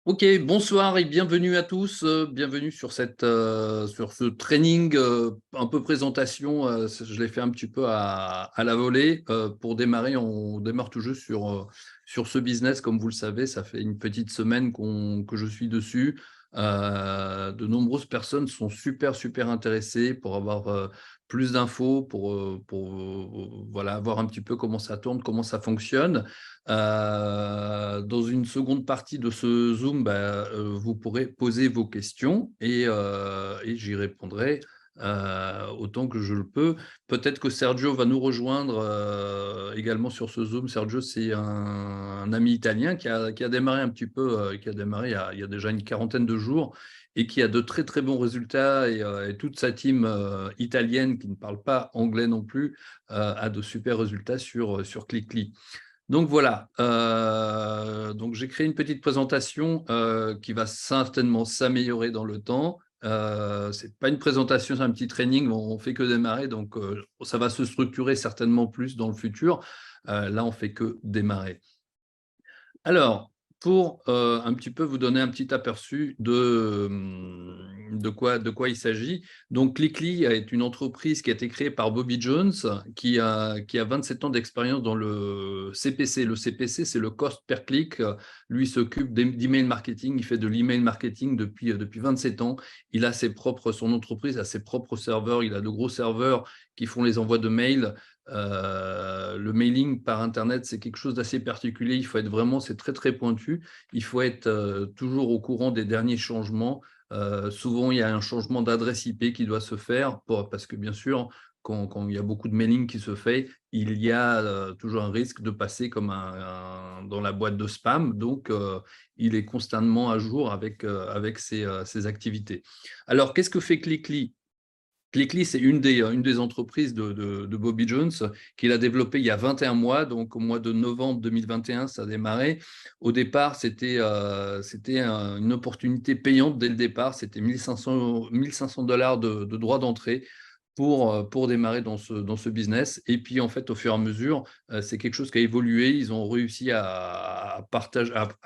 Ok, bonsoir et bienvenue à tous. Bienvenue sur sur ce training un peu présentation. Je l'ai fait un petit peu à la volée. Pour démarrer, on démarre tout juste sur ce business. Comme vous le savez, ça fait une petite semaine que je suis dessus. De nombreuses personnes sont super intéressées pour avoir plus d'infos, pour voilà, voir un petit peu comment ça tourne, comment ça fonctionne. Dans une seconde partie de ce Zoom, vous pourrez poser vos questions et j'y répondrai autant que je le peux. Peut-être que Sergio va nous rejoindre également sur ce Zoom. Sergio, c'est un ami italien qui a démarré un petit peu, qui a démarré il y a déjà une quarantaine de jours et qui a de très bons résultats et toute sa team italienne qui ne parle pas anglais non plus a de super résultats sur Clickly. Donc voilà, donc j'ai créé une petite présentation qui va certainement s'améliorer dans le temps. Ce n'est pas une présentation, c'est un petit training, on ne fait que démarrer, donc ça va se structurer certainement plus dans le futur. Là, on ne fait que démarrer. Alors, pour un petit peu vous donner un petit aperçu de quoi il s'agit. Donc, Clickly est une entreprise qui a été créée par Bobby Jones, qui a 27 ans d'expérience dans le CPC. Le CPC, c'est le cost per click. Lui, il s'occupe d'email marketing. Il fait de l'email marketing depuis 27 ans. Il a son entreprise a ses propres serveurs. Il a de gros serveurs qui font les envois de mails. Le mailing par Internet, c'est quelque chose d'assez particulier. Il faut être vraiment, c'est très pointu. Il faut être toujours au courant des derniers changements. Souvent, il y a un changement d'adresse IP qui doit se faire parce que bien sûr, quand il y a beaucoup de mailing qui se fait, il y a toujours un risque de passer comme dans la boîte de spam. Donc, il est constamment à jour avec ses activités. Alors, qu'est-ce que fait Clickly? Clickly, c'est une des entreprises de Bobby Jones qu'il a développé il y a 21 mois, donc au mois de novembre 2021, ça a démarré. Au départ, c'était une opportunité payante dès le départ, c'était 1500 $, de droits d'entrée pour démarrer dans ce business. Et puis, en fait, au fur et à mesure, c'est quelque chose qui a évolué. Ils ont réussi à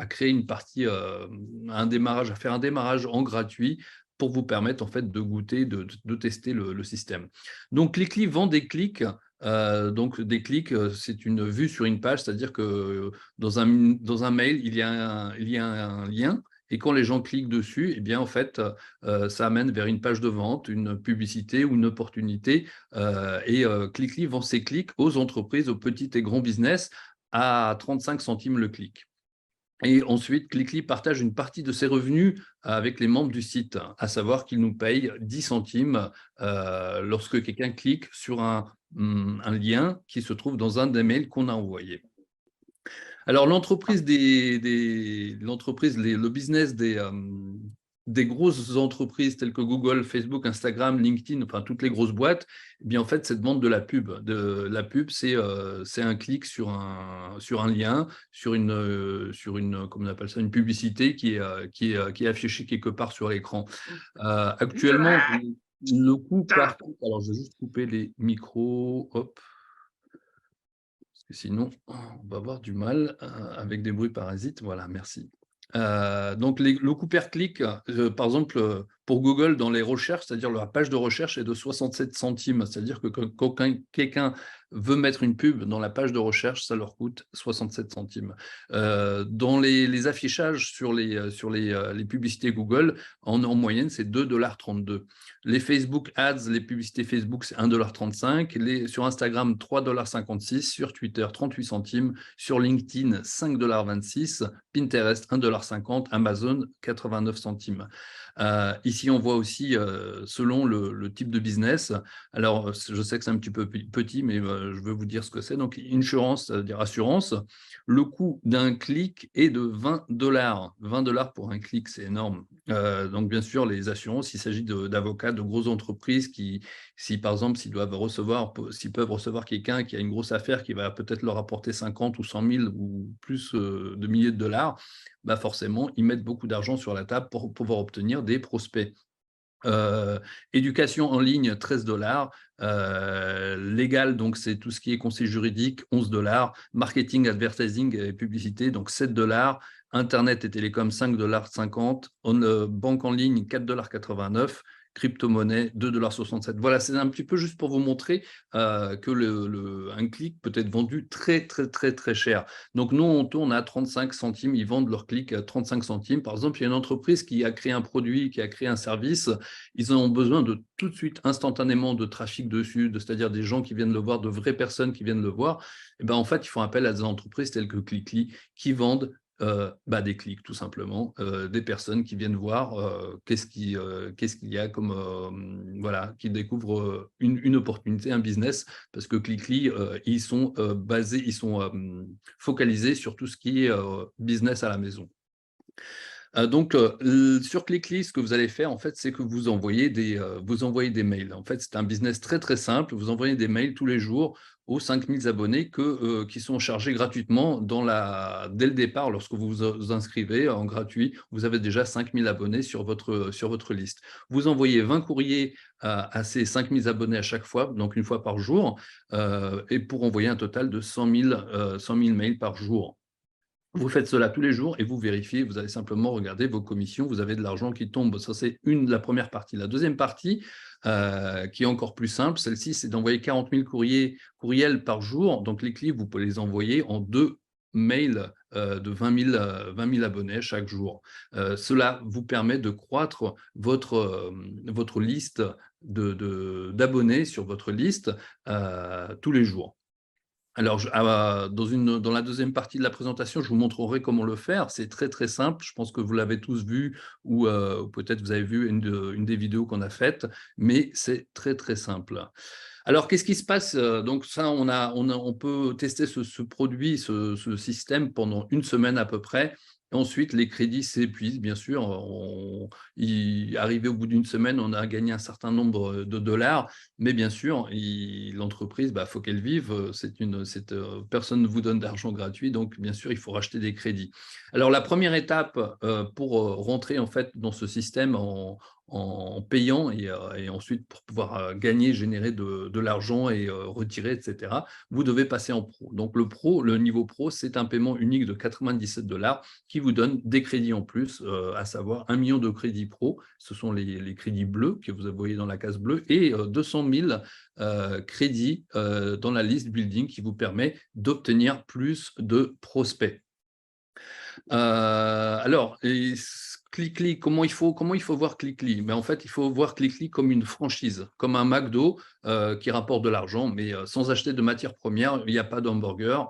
créer une partie, à faire un démarrage en gratuit pour vous permettre en fait de goûter, de tester le système. Donc, Clickly vend des clics. Donc, des clics, c'est une vue sur une page, c'est-à-dire que dans un mail, il y a un lien. Et quand les gens cliquent dessus, eh bien, en fait, ça amène vers une page de vente, une publicité ou une opportunité. Clickly vend ses clics aux entreprises, aux petites et grands business à 35 centimes le clic. Et ensuite, Clickly partage une partie de ses revenus avec les membres du site, à savoir qu'ils nous payent 10 centimes lorsque quelqu'un clique sur un lien qui se trouve dans un des mails qu'on a envoyé. Alors, le business des grosses entreprises telles que Google, Facebook, Instagram, LinkedIn, enfin toutes les grosses boîtes, eh bien en fait, c'est de vendre de la pub. La pub, c'est un clic sur un lien, comment on appelle ça, une publicité qui est affichée quelque part sur l'écran. Actuellement, le coût par clic, alors je vais juste couper les micros, hop. Parce que sinon, on va avoir du mal avec des bruits parasites. Voilà, merci. Donc, le coût per clic, par exemple, pour Google, dans les recherches, c'est-à-dire la page de recherche est de 67 centimes. C'est-à-dire que quand quelqu'un veut mettre une pub dans la page de recherche, ça leur coûte 67 centimes. Dans les affichages sur les publicités Google, en moyenne, c'est 2,32 $. Les Facebook Ads, les publicités Facebook, c'est 1,35 $. Sur Instagram, 3,56 $. Sur Twitter, 38 centimes. Sur LinkedIn, 5,26 $. Pinterest, 1,50 $. Amazon, 89 centimes. Ici, on voit aussi, selon le type de business, alors je sais que c'est un petit peu petit, mais je veux vous dire ce que c'est. Donc, insurance, c'est-à-dire assurance, le coût d'un clic est de 20 $. 20 $ pour un clic, c'est énorme. Donc, bien sûr, les assurances, il s'agit d'avocats, de grosses entreprises qui, par exemple, s'ils peuvent recevoir quelqu'un qui a une grosse affaire qui va peut-être leur apporter 50 ou 100 000 ou plus de milliers de dollars, bah forcément, ils mettent beaucoup d'argent sur la table pour pouvoir obtenir des prospects. Éducation en ligne, 13 $. Légal, donc c'est tout ce qui est conseil juridique, 11 $. Marketing, advertising et publicité, donc 7 $. Internet et télécom, 5,50 $, banque en ligne, 4,89 $, crypto-monnaie, 2,67 $. Voilà, c'est un petit peu juste pour vous montrer que un clic peut être vendu très, très, très, très cher. Donc, nous, on tourne à 35 centimes. Ils vendent leur clic à 35 centimes. Par exemple, il y a une entreprise qui a créé un produit, qui a créé un service. Ils ont besoin de tout de suite, instantanément, de trafic dessus, c'est-à-dire des gens qui viennent le voir, de vraies personnes qui viennent le voir. Et ben, en fait, ils font appel à des entreprises telles que Clickly qui vendent des clics, tout simplement, des personnes qui viennent voir qu'est-ce qu'il y a comme, voilà, qui découvrent une opportunité, un business, parce que Clickly, ils sont focalisés sur tout ce qui est business à la maison. Donc, sur Clickly, ce que vous allez faire, en fait, c'est que vous envoyez des mails. En fait, c'est un business très, très simple. Vous envoyez des mails tous les jours aux 5000 abonnés qui sont chargés gratuitement dès le départ. Lorsque vous vous inscrivez en gratuit, vous avez déjà 5000 abonnés sur votre liste. Vous envoyez 20 courriers à ces 5000 abonnés à chaque fois, donc une fois par jour, et pour envoyer un total de 100 000 mails par jour. Vous faites cela tous les jours et vous vérifiez, vous allez simplement regarder vos commissions, vous avez de l'argent qui tombe. Ça, c'est la première partie. La deuxième partie, qui est encore plus simple, celle-ci, c'est d'envoyer 40 000 courriels par jour. Donc, les clics, vous pouvez les envoyer en 2 mails de 20 000 abonnés chaque jour. Cela vous permet de croître votre liste d'abonnés sur votre liste tous les jours. Alors, dans la deuxième partie de la présentation, je vous montrerai comment le faire. C'est très, très simple. Je pense que vous l'avez tous vu ou peut-être vous avez vu une des vidéos qu'on a faites, mais c'est très, très simple. Alors, qu'est-ce qui se passe? Donc ça, on peut tester ce produit, ce système pendant une semaine à peu près. Et ensuite, les crédits s'épuisent, bien sûr. Arrivé au bout d'une semaine, on a gagné un certain nombre de dollars. Mais bien sûr, l'entreprise, faut qu'elle vive. Personne ne vous donne d'argent gratuit. Donc, bien sûr, il faut racheter des crédits. Alors, la première étape pour rentrer en fait dans ce système en payant et ensuite pour pouvoir gagner, générer de l'argent et retirer, etc., vous devez passer en pro. Donc, le niveau pro, c'est un paiement unique de 97 $ qui vous donne des crédits en plus, à savoir 1 million de crédits pro. Ce sont les crédits bleus que vous voyez dans la case bleue et 200 000 crédits dans la liste building qui vous permet d'obtenir plus de prospects. Alors, Clickly, comment il faut voir Clickly? En fait, il faut voir Clickly comme une franchise, comme un McDo qui rapporte de l'argent, mais sans acheter de matières premières, il n'y a pas d'hamburgers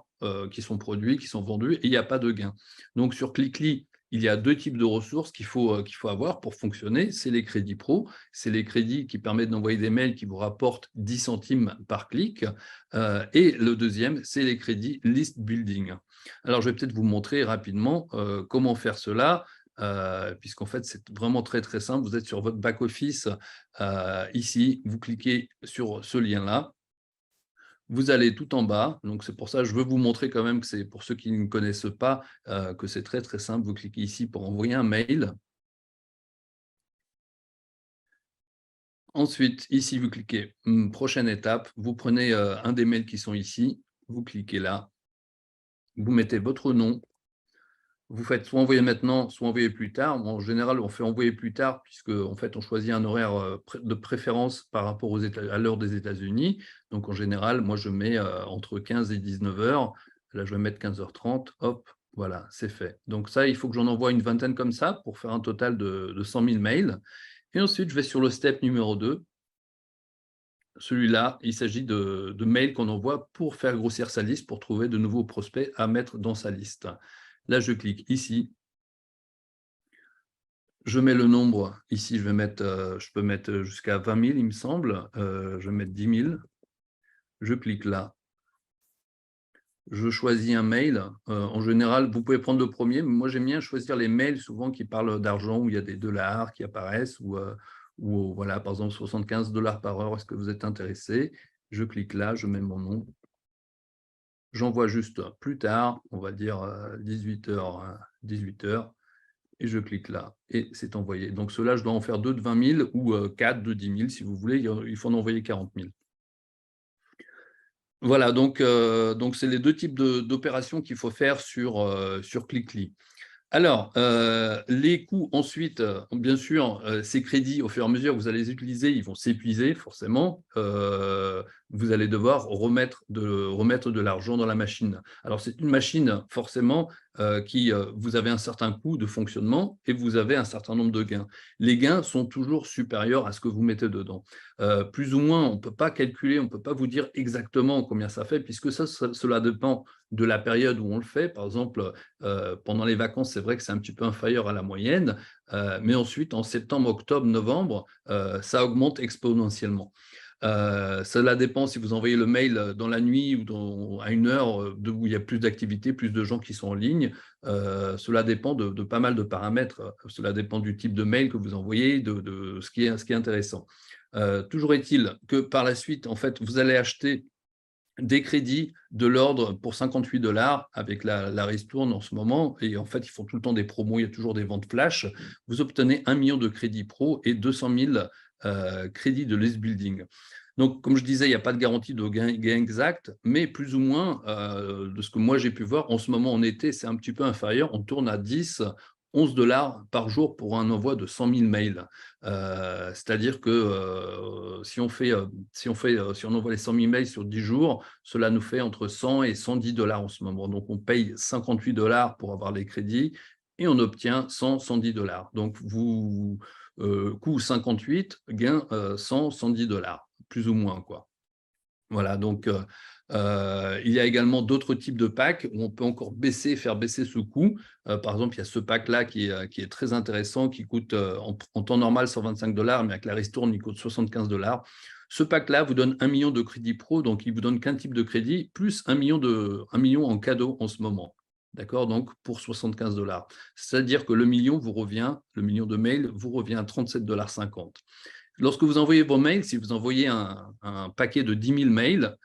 qui sont produits, qui sont vendus, et il n'y a pas de gain. Donc, sur Clickly, il y a 2 types de ressources qu'il faut avoir pour fonctionner. C'est les crédits pro, c'est les crédits qui permettent d'envoyer des mails qui vous rapportent 10 centimes par clic. Et le deuxième, c'est les crédits list building. Alors, je vais peut-être vous montrer rapidement comment faire cela, puisqu'en fait, c'est vraiment très, très simple. Vous êtes sur votre back-office, ici, vous cliquez sur ce lien-là. Vous allez tout en bas, donc c'est pour ça que je veux vous montrer quand même que c'est pour ceux qui ne connaissent pas, que c'est très, très simple. Vous cliquez ici pour envoyer un mail. Ensuite, ici, vous cliquez prochaine étape. Vous prenez un des mails qui sont ici, vous cliquez là, vous mettez votre nom. Vous faites soit envoyer maintenant, soit envoyer plus tard. En général, on fait envoyer plus tard, puisque en fait, on choisit un horaire de préférence par rapport à l'heure des États-Unis. Donc, en général, moi, je mets entre 15 et 19 heures. Là, je vais mettre 15h30. Hop, voilà, c'est fait. Donc, ça, il faut que j'en envoie une vingtaine comme ça pour faire un total de 100 000 mails. Et ensuite, je vais sur le step numéro 2. Celui-là, il s'agit de mails qu'on envoie pour faire grossir sa liste, pour trouver de nouveaux prospects à mettre dans sa liste. Là, je clique ici. Je mets le nombre. Ici, je peux mettre jusqu'à 20 000, il me semble. Je vais mettre 10 000. Je clique là. Je choisis un mail. En général, vous pouvez prendre le premier, mais moi, j'aime bien choisir les mails souvent qui parlent d'argent, où il y a des dollars qui apparaissent, ou voilà, par exemple, 75 $ par heure. Est-ce que vous êtes intéressé? Je clique là, je mets mon nom. J'envoie juste plus tard, on va dire 18h, 18h, et je clique là, et c'est envoyé. Donc ceux-là, je dois en faire 2 de 20 000 ou 4 de 10 000, si vous voulez. Il faut en envoyer 40 000. Voilà, donc c'est les 2 types d'opérations qu'il faut faire sur Clickly. Alors, les coûts ensuite, bien sûr, ces crédits, au fur et à mesure que vous allez les utiliser, ils vont s'épuiser forcément. Vous allez devoir remettre de l'argent dans la machine. Alors, c'est une machine forcément qui, vous avez un certain coût de fonctionnement et vous avez un certain nombre de gains. Les gains sont toujours supérieurs à ce que vous mettez dedans. Plus ou moins, on ne peut pas calculer, on ne peut pas vous dire exactement combien ça fait, puisque cela dépend de la période où on le fait. Par exemple, pendant les vacances, c'est vrai que c'est un petit peu inférieur à la moyenne, mais ensuite, en septembre, octobre, novembre, ça augmente exponentiellement. Cela dépend si vous envoyez le mail dans la nuit ou à une heure où il y a plus d'activité, plus de gens qui sont en ligne. Cela dépend de pas mal de paramètres. Cela dépend du type de mail que vous envoyez, de ce qui est intéressant. Toujours est-il que par la suite, en fait, vous allez acheter des crédits de l'ordre pour 58 $ avec la ristourne en ce moment. Et en fait, ils font tout le temps des promos, il y a toujours des ventes flash. Vous obtenez 1 million de crédits pro et 200 000 crédits de list building. Donc, comme je disais, il n'y a pas de garantie de gain exact, mais plus ou moins, de ce que moi j'ai pu voir, en ce moment en été, c'est un petit peu inférieur. On tourne à 10, 11 $ par jour pour un envoi de 100 000 mails. C'est-à-dire que si on envoie les 100 000 mails sur 10 jours, cela nous fait entre 100 et 110 $ en ce moment. Donc, on paye 58 $ pour avoir les crédits et on obtient 100, 110 $. Donc, coût 58, gain 100, 110 $, plus ou moins, quoi. Voilà, donc il y a également d'autres types de packs où on peut encore faire baisser ce coût. Par exemple, il y a ce pack-là qui est très intéressant, qui coûte en temps normal 125 $, mais avec la ristourne, il coûte 75 $. Ce pack-là vous donne 1 million de crédits pro, donc il ne vous donne qu'un type de crédit, plus 1 million en cadeau en ce moment. D'accord, donc pour 75 $. C'est-à-dire que le million de mails vous revient à 37,50 $. Lorsque vous envoyez vos mails, si vous envoyez un paquet de 10 000 mails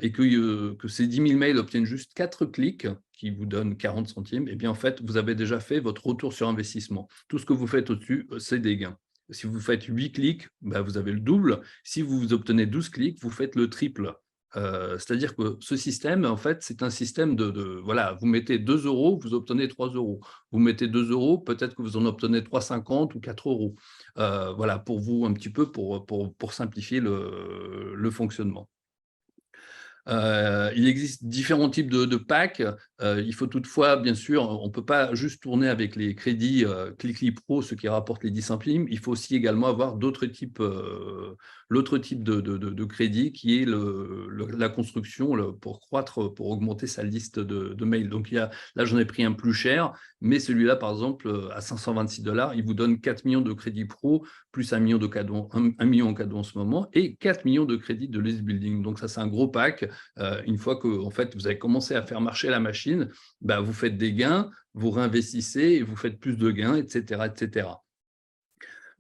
et que ces 10 000 mails obtiennent juste 4 clics, qui vous donnent 40 centimes, eh bien, en fait, vous avez déjà fait votre retour sur investissement. Tout ce que vous faites au-dessus, c'est des gains. Si vous faites 8 clics, bah, vous avez le double. Si vous obtenez 12 clics, vous faites le triple. C'est-à-dire que ce système, en fait, c'est un système voilà, vous mettez 2 €, vous obtenez 3 €. Vous mettez 2 €, peut-être que vous en obtenez 3,50 ou 4 €. Voilà, pour vous, un petit peu pour simplifier le fonctionnement. Il existe différents types de packs. Il faut toutefois, bien sûr, on ne peut pas juste tourner avec les crédits Clickly Pro, ceux qui rapportent les 10 centimes. Il faut aussi également avoir l'autre type de crédit qui est la construction pour croître, pour augmenter sa liste de mails. Donc, là, j'en ai pris un plus cher, mais celui-là, par exemple, à 526 $, il vous donne 4 millions de crédits pro, plus 1 million de cadeaux, 1 million en cadeau en ce moment, et 4 millions de crédits de list building. Donc, ça, c'est un gros pack. Une fois que en fait, vous avez commencé à faire marcher la machine, bah, vous faites des gains, vous réinvestissez et vous faites plus de gains, etc., etc.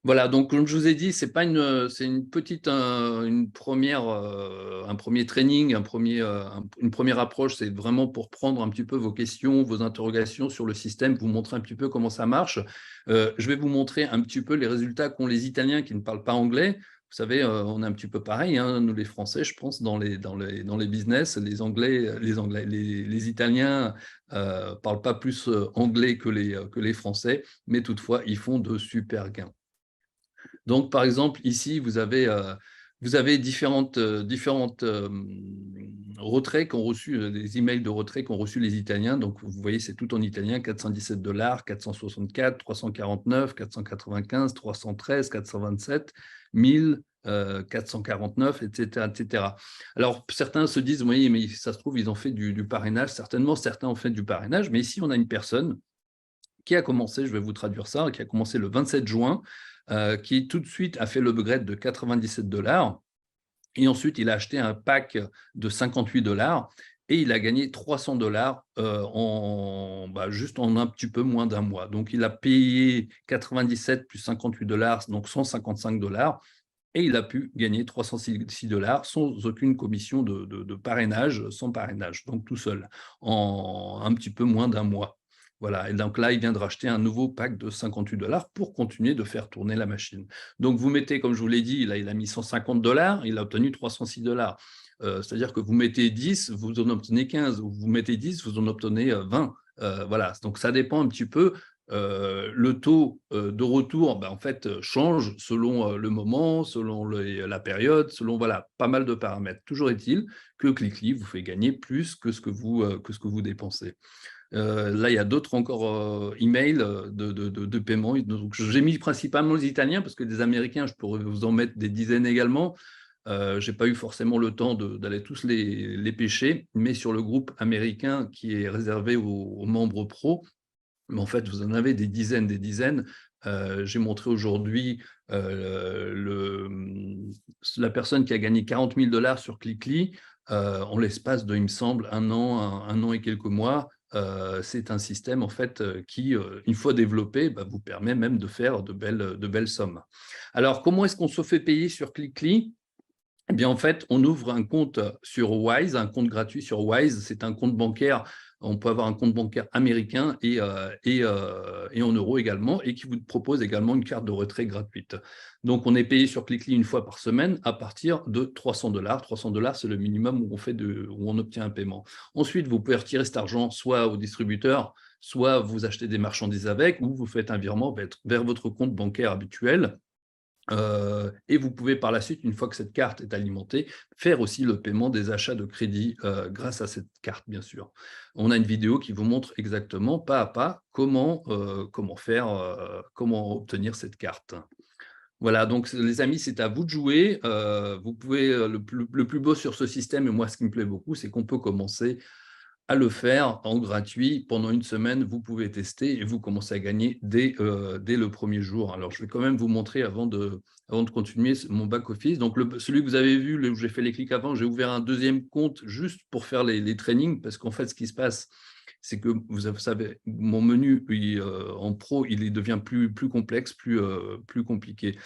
Voilà, donc comme je vous ai dit, c'est une petite, un premier training, une première approche, c'est vraiment pour prendre un petit peu vos questions, vos interrogations sur le système, vous montrer un petit peu comment ça marche. Je vais vous montrer un petit peu les résultats qu'ont les Italiens qui ne parlent pas anglais. Vous savez, on est un petit peu pareil, hein, nous les Français, je pense, dans les business, les Italiens parlent pas plus anglais que les Français, mais toutefois, ils font de super gains. Donc, par exemple, ici, vous avez différentes retraits qu'ont reçu, des emails de retrait qu'ont reçus les Italiens. Donc, vous voyez, c'est tout en italien, 417 $, 464, 349, 495, 313, 427, 1000, 449, etc., etc. Alors, certains se disent, oui, mais ça se trouve, ils ont fait du parrainage. Certainement, certains ont fait du parrainage. Mais ici, on a une personne qui a commencé, je vais vous traduire ça, qui a commencé le 27 juin, qui tout de suite a fait l'upgrade de 97 $, et ensuite il a acheté un pack de 58 $ et il a gagné 300 $ juste en un petit peu moins d'un mois. Donc il a payé 97 plus 58 $, donc 155 $, et il a pu gagner 306 $ sans aucune commission de parrainage, sans parrainage, donc tout seul, en un petit peu moins d'un mois. Voilà, et donc là, il vient de racheter un nouveau pack de 58 $ pour continuer de faire tourner la machine. Donc, vous mettez, comme je vous l'ai dit, là, il a mis 150 $, il a obtenu 306 $. C'est-à-dire que vous mettez 10, vous en obtenez 15, ou vous mettez 10, vous en obtenez 20. Voilà, donc ça dépend un petit peu. Le taux de retour, en fait, change selon le moment, selon la période, selon voilà, pas mal de paramètres. Toujours est-il que Clickly vous fait gagner plus que ce que vous dépensez. Là, il y a d'autres encore emails de paiement. Donc, j'ai mis principalement les Italiens parce que des Américains, je pourrais vous en mettre des dizaines également. Je n'ai pas eu forcément le temps d'aller tous les pêcher, mais sur le groupe américain qui est réservé aux membres pro, mais en fait, vous en avez des dizaines, des dizaines. J'ai montré aujourd'hui la personne qui a gagné 40 000 $ sur Clickly en l'espace de, il me semble, un an et quelques mois. C'est un système en fait qui, une fois développé, vous permet même de faire de belles sommes. Alors, comment est-ce qu'on se fait payer sur Clickly? Eh bien, en fait, on ouvre un compte sur Wise, un compte gratuit sur Wise. C'est un compte bancaire. On peut avoir un compte bancaire américain et en euros également, et qui vous propose également une carte de retrait gratuite. Donc, on est payé sur Clickly une fois par semaine à partir de 300 $. 300 $, c'est le minimum où on obtient un paiement. Ensuite, vous pouvez retirer cet argent soit au distributeur, soit vous achetez des marchandises avec, ou vous faites un virement vers votre compte bancaire habituel. Et vous pouvez par la suite, une fois que cette carte est alimentée, faire aussi le paiement des achats de crédit grâce à cette carte, bien sûr. On a une vidéo qui vous montre exactement, pas à pas, comment obtenir cette carte. Voilà, donc les amis, c'est à vous de jouer. Vous pouvez, le plus beau sur ce système, et moi ce qui me plaît beaucoup, c'est qu'on peut commencer à le faire en gratuit pendant une semaine. Vous pouvez tester et vous commencez à gagner dès le premier jour. Alors, je vais quand même vous montrer avant de continuer mon back-office. Donc, celui que vous avez vu, où j'ai fait les clics avant, j'ai ouvert un deuxième compte juste pour faire les trainings, parce qu'en fait, ce qui se passe, c'est que vous savez, mon menu en pro, il devient plus complexe, plus compliqué.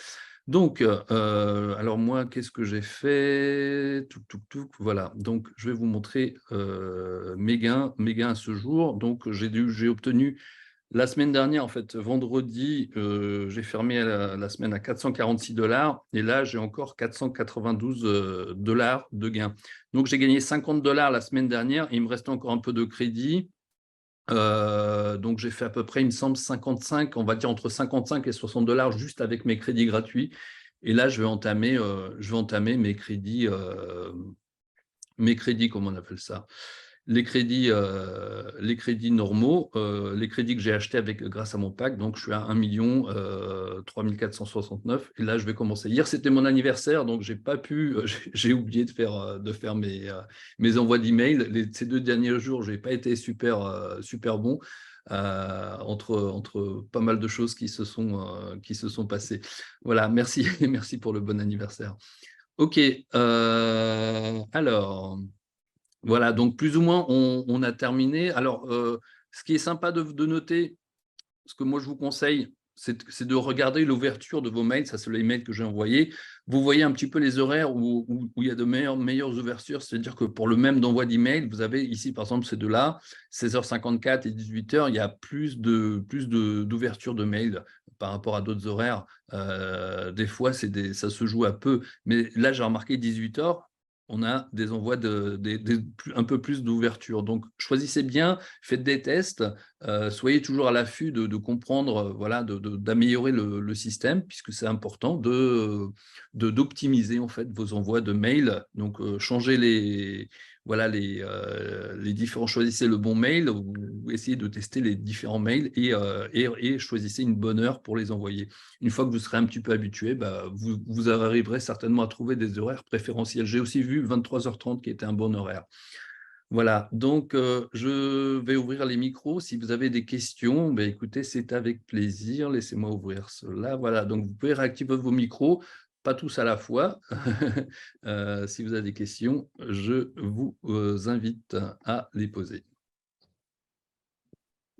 Donc, alors moi, qu'est-ce que j'ai fait? Voilà. Donc, je vais vous montrer mes gains à ce jour. Donc, j'ai obtenu la semaine dernière, en fait, vendredi, j'ai fermé la semaine à 446 $, et là, j'ai encore 492 $ de gains. Donc, j'ai gagné 50 $ la semaine dernière, et il me restait encore un peu de crédit. Donc, j'ai fait à peu près, il me semble, 55, on va dire entre 55 et 60 $ juste avec mes crédits gratuits. Et là, je vais entamer mes crédits, comment on appelle ça? Les crédits normaux, les crédits que j'ai achetés grâce à mon pack. Donc, je suis à 1 3 469. Et là, je vais commencer. Hier, c'était mon anniversaire, donc j'ai pas pu, j'ai oublié de faire mes envois d'email. Ces 2 derniers jours, je n'ai pas été super bon. Entre pas mal de choses qui se sont passées. Voilà, merci, merci pour le bon anniversaire. Ok, alors, voilà, donc plus ou moins, on a terminé. Alors, ce qui est sympa de noter, ce que moi je vous conseille, c'est de regarder l'ouverture de vos mails. Ça, c'est les mails que j'ai envoyés. Vous voyez un petit peu les horaires où il y a de meilleures ouvertures. C'est-à-dire que pour le même d'envoi d'email, vous avez ici, par exemple, ces deux-là, 16h54 et 18h, il y a plus d'ouverture de mails par rapport à d'autres horaires. Des fois, ça se joue à peu. Mais là, j'ai remarqué 18h, on a des envois un peu plus d'ouverture. Donc, choisissez bien, faites des tests. Soyez toujours à l'affût de comprendre, voilà, d'améliorer le système, puisque c'est important d'optimiser en fait vos envois de mails. Donc, changez les différents, choisissez le bon mail, ou essayez de tester les différents mails et choisissez une bonne heure pour les envoyer. Une fois que vous serez un petit peu habitué, vous arriverez certainement à trouver des horaires préférentiels. J'ai aussi vu 23h30 qui était un bon horaire. Voilà, donc je vais ouvrir les micros. Si vous avez des questions, écoutez, c'est avec plaisir. Laissez-moi ouvrir cela. Voilà, donc vous pouvez réactiver vos micros, pas tous à la fois. Si vous avez des questions, je vous invite à les poser.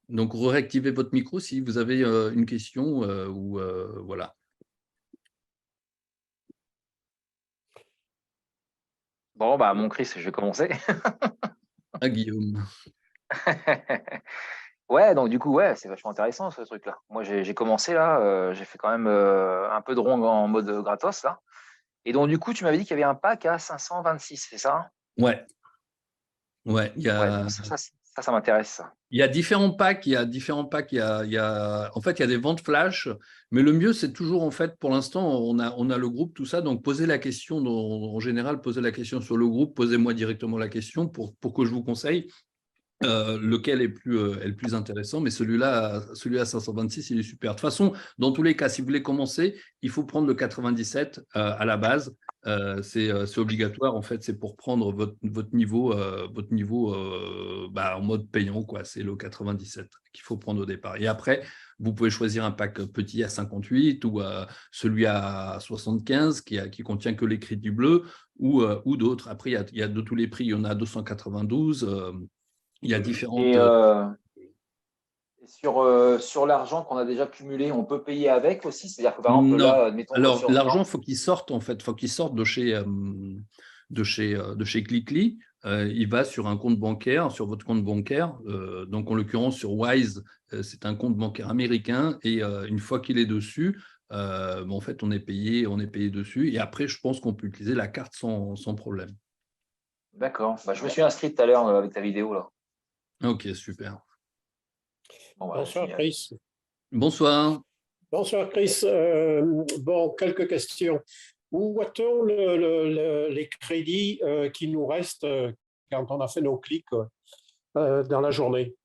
Donc, réactivez votre micro si vous avez une question ou voilà. Bon, mon Chris, je vais commencer. À Guillaume. Ouais, donc du coup, ouais, c'est vachement intéressant ce truc-là. Moi, j'ai commencé là, j'ai fait quand même un peu de rong en mode gratos là. Et donc du coup, tu m'avais dit qu'il y avait un pack à 526, c'est ça? Ouais, ouais, il y Ouais, a. donc ça Ça m'intéresse, ça. Il y a différents packs, en fait, il y a des ventes flash, mais le mieux, c'est toujours, en fait, pour l'instant, on a le groupe, tout ça, donc posez la question, en général, posez la question sur le groupe, posez-moi directement la question pour que je vous conseille lequel est le plus intéressant, mais celui-là à 526, il est super. De toute façon, dans tous les cas, si vous voulez commencer, il faut prendre le 97 à la base. C'est obligatoire, en fait, c'est pour prendre votre niveau, en mode payant, quoi. C'est le 97 qu'il faut prendre au départ. Et après, vous pouvez choisir un pack petit à 58 ou celui à 75 qui contient que les crédits bleus ou d'autres. Après, il y a de tous les prix. Il y en a à 292. Il y a différentes. Et sur l'argent qu'on a déjà cumulé, on peut payer avec aussi? C'est-à-dire que par exemple, Non. là, admettons, Alors, sur l'argent, non? il faut qu'il sorte, en fait. Il faut qu'il sorte de chez Clickly. Il va sur un compte bancaire, sur votre compte bancaire. Donc, en l'occurrence, sur Wise, c'est un compte bancaire américain. Et une fois qu'il est dessus, en fait, on est payé dessus. Et après, je pense qu'on peut utiliser la carte sans problème. D'accord. Bah, je me suis inscrit tout à l'heure avec ta vidéo, là. Ok, super. Bon, bah, Bonsoir génial. Chris. Bonsoir. Bonsoir Chris. Bon, quelques questions. Où voit-on les crédits qui nous restent quand on a fait nos clics dans la journée?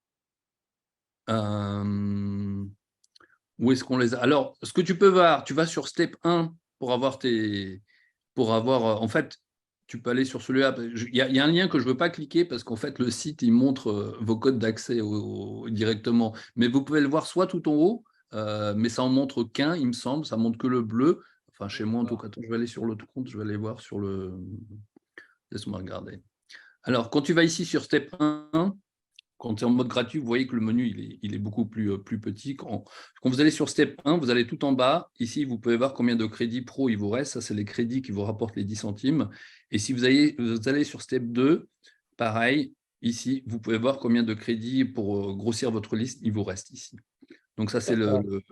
Où est-ce qu'on les a? Alors, ce que tu peux voir, tu vas sur Step 1 pour avoir en fait, tu peux aller sur celui-là. Il y a un lien que je ne veux pas cliquer parce qu'en fait, le site, il montre vos codes d'accès directement. Mais vous pouvez le voir soit tout en haut, mais ça en montre qu'un, il me semble. Ça montre que le bleu. Enfin, chez moi, en tout cas, je vais aller sur l'autre compte, je vais aller voir sur le. Laisse-moi regarder. Alors, quand tu vas ici sur Step 1, quand tu es en mode gratuit, vous voyez que le menu il est beaucoup plus petit. Quand vous allez sur Step 1, vous allez tout en bas. Ici, vous pouvez voir combien de crédits pro il vous reste. Ça, c'est les crédits qui vous rapportent les 10 centimes. Et si vous allez sur Step 2, pareil, ici, vous pouvez voir combien de crédits pour grossir votre liste il vous reste ici. Donc ça, c'est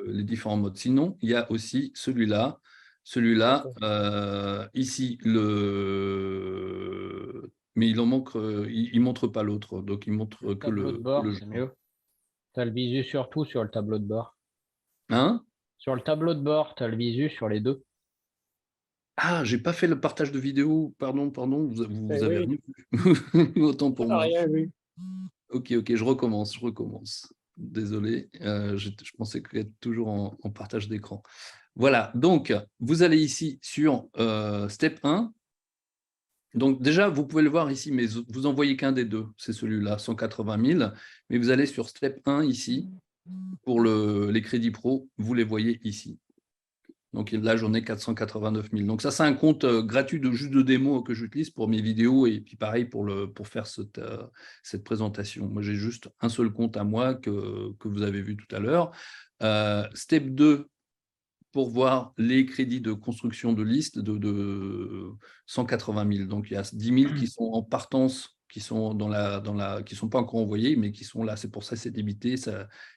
les différents modes. Sinon, il y a aussi celui-là. Celui-là, ici, mais il en manque, il ne montre pas l'autre, donc il montre que tableau de bord, c'est jour. mieux. Tu as le visu surtout sur le tableau de bord. Hein? Sur le tableau de bord, tu as le visu sur les deux. Ah, j'ai pas fait le partage de vidéo, pardon, vous avez oui. rien vu. Autant pour moi. Rien vu. Ok, je recommence. Désolé, je pensais que être toujours en partage d'écran. Voilà, donc vous allez ici sur Step 1. Donc déjà, vous pouvez le voir ici, mais vous n'en voyez qu'un des deux, c'est celui-là, 180 000. Mais vous allez sur Step 1 ici, pour les crédits pro, vous les voyez ici. Donc là, j'en ai 489 000. Donc ça, c'est un compte gratuit juste de démo que j'utilise pour mes vidéos et puis pareil pour faire cette présentation. Moi, j'ai juste un seul compte à moi que vous avez vu tout à l'heure. Step 2, pour voir les crédits de construction de liste de 180 000. Donc, il y a 10 000 qui sont en partance, qui sont qui sont pas encore envoyés, mais qui sont là. C'est pour ça que c'est débité.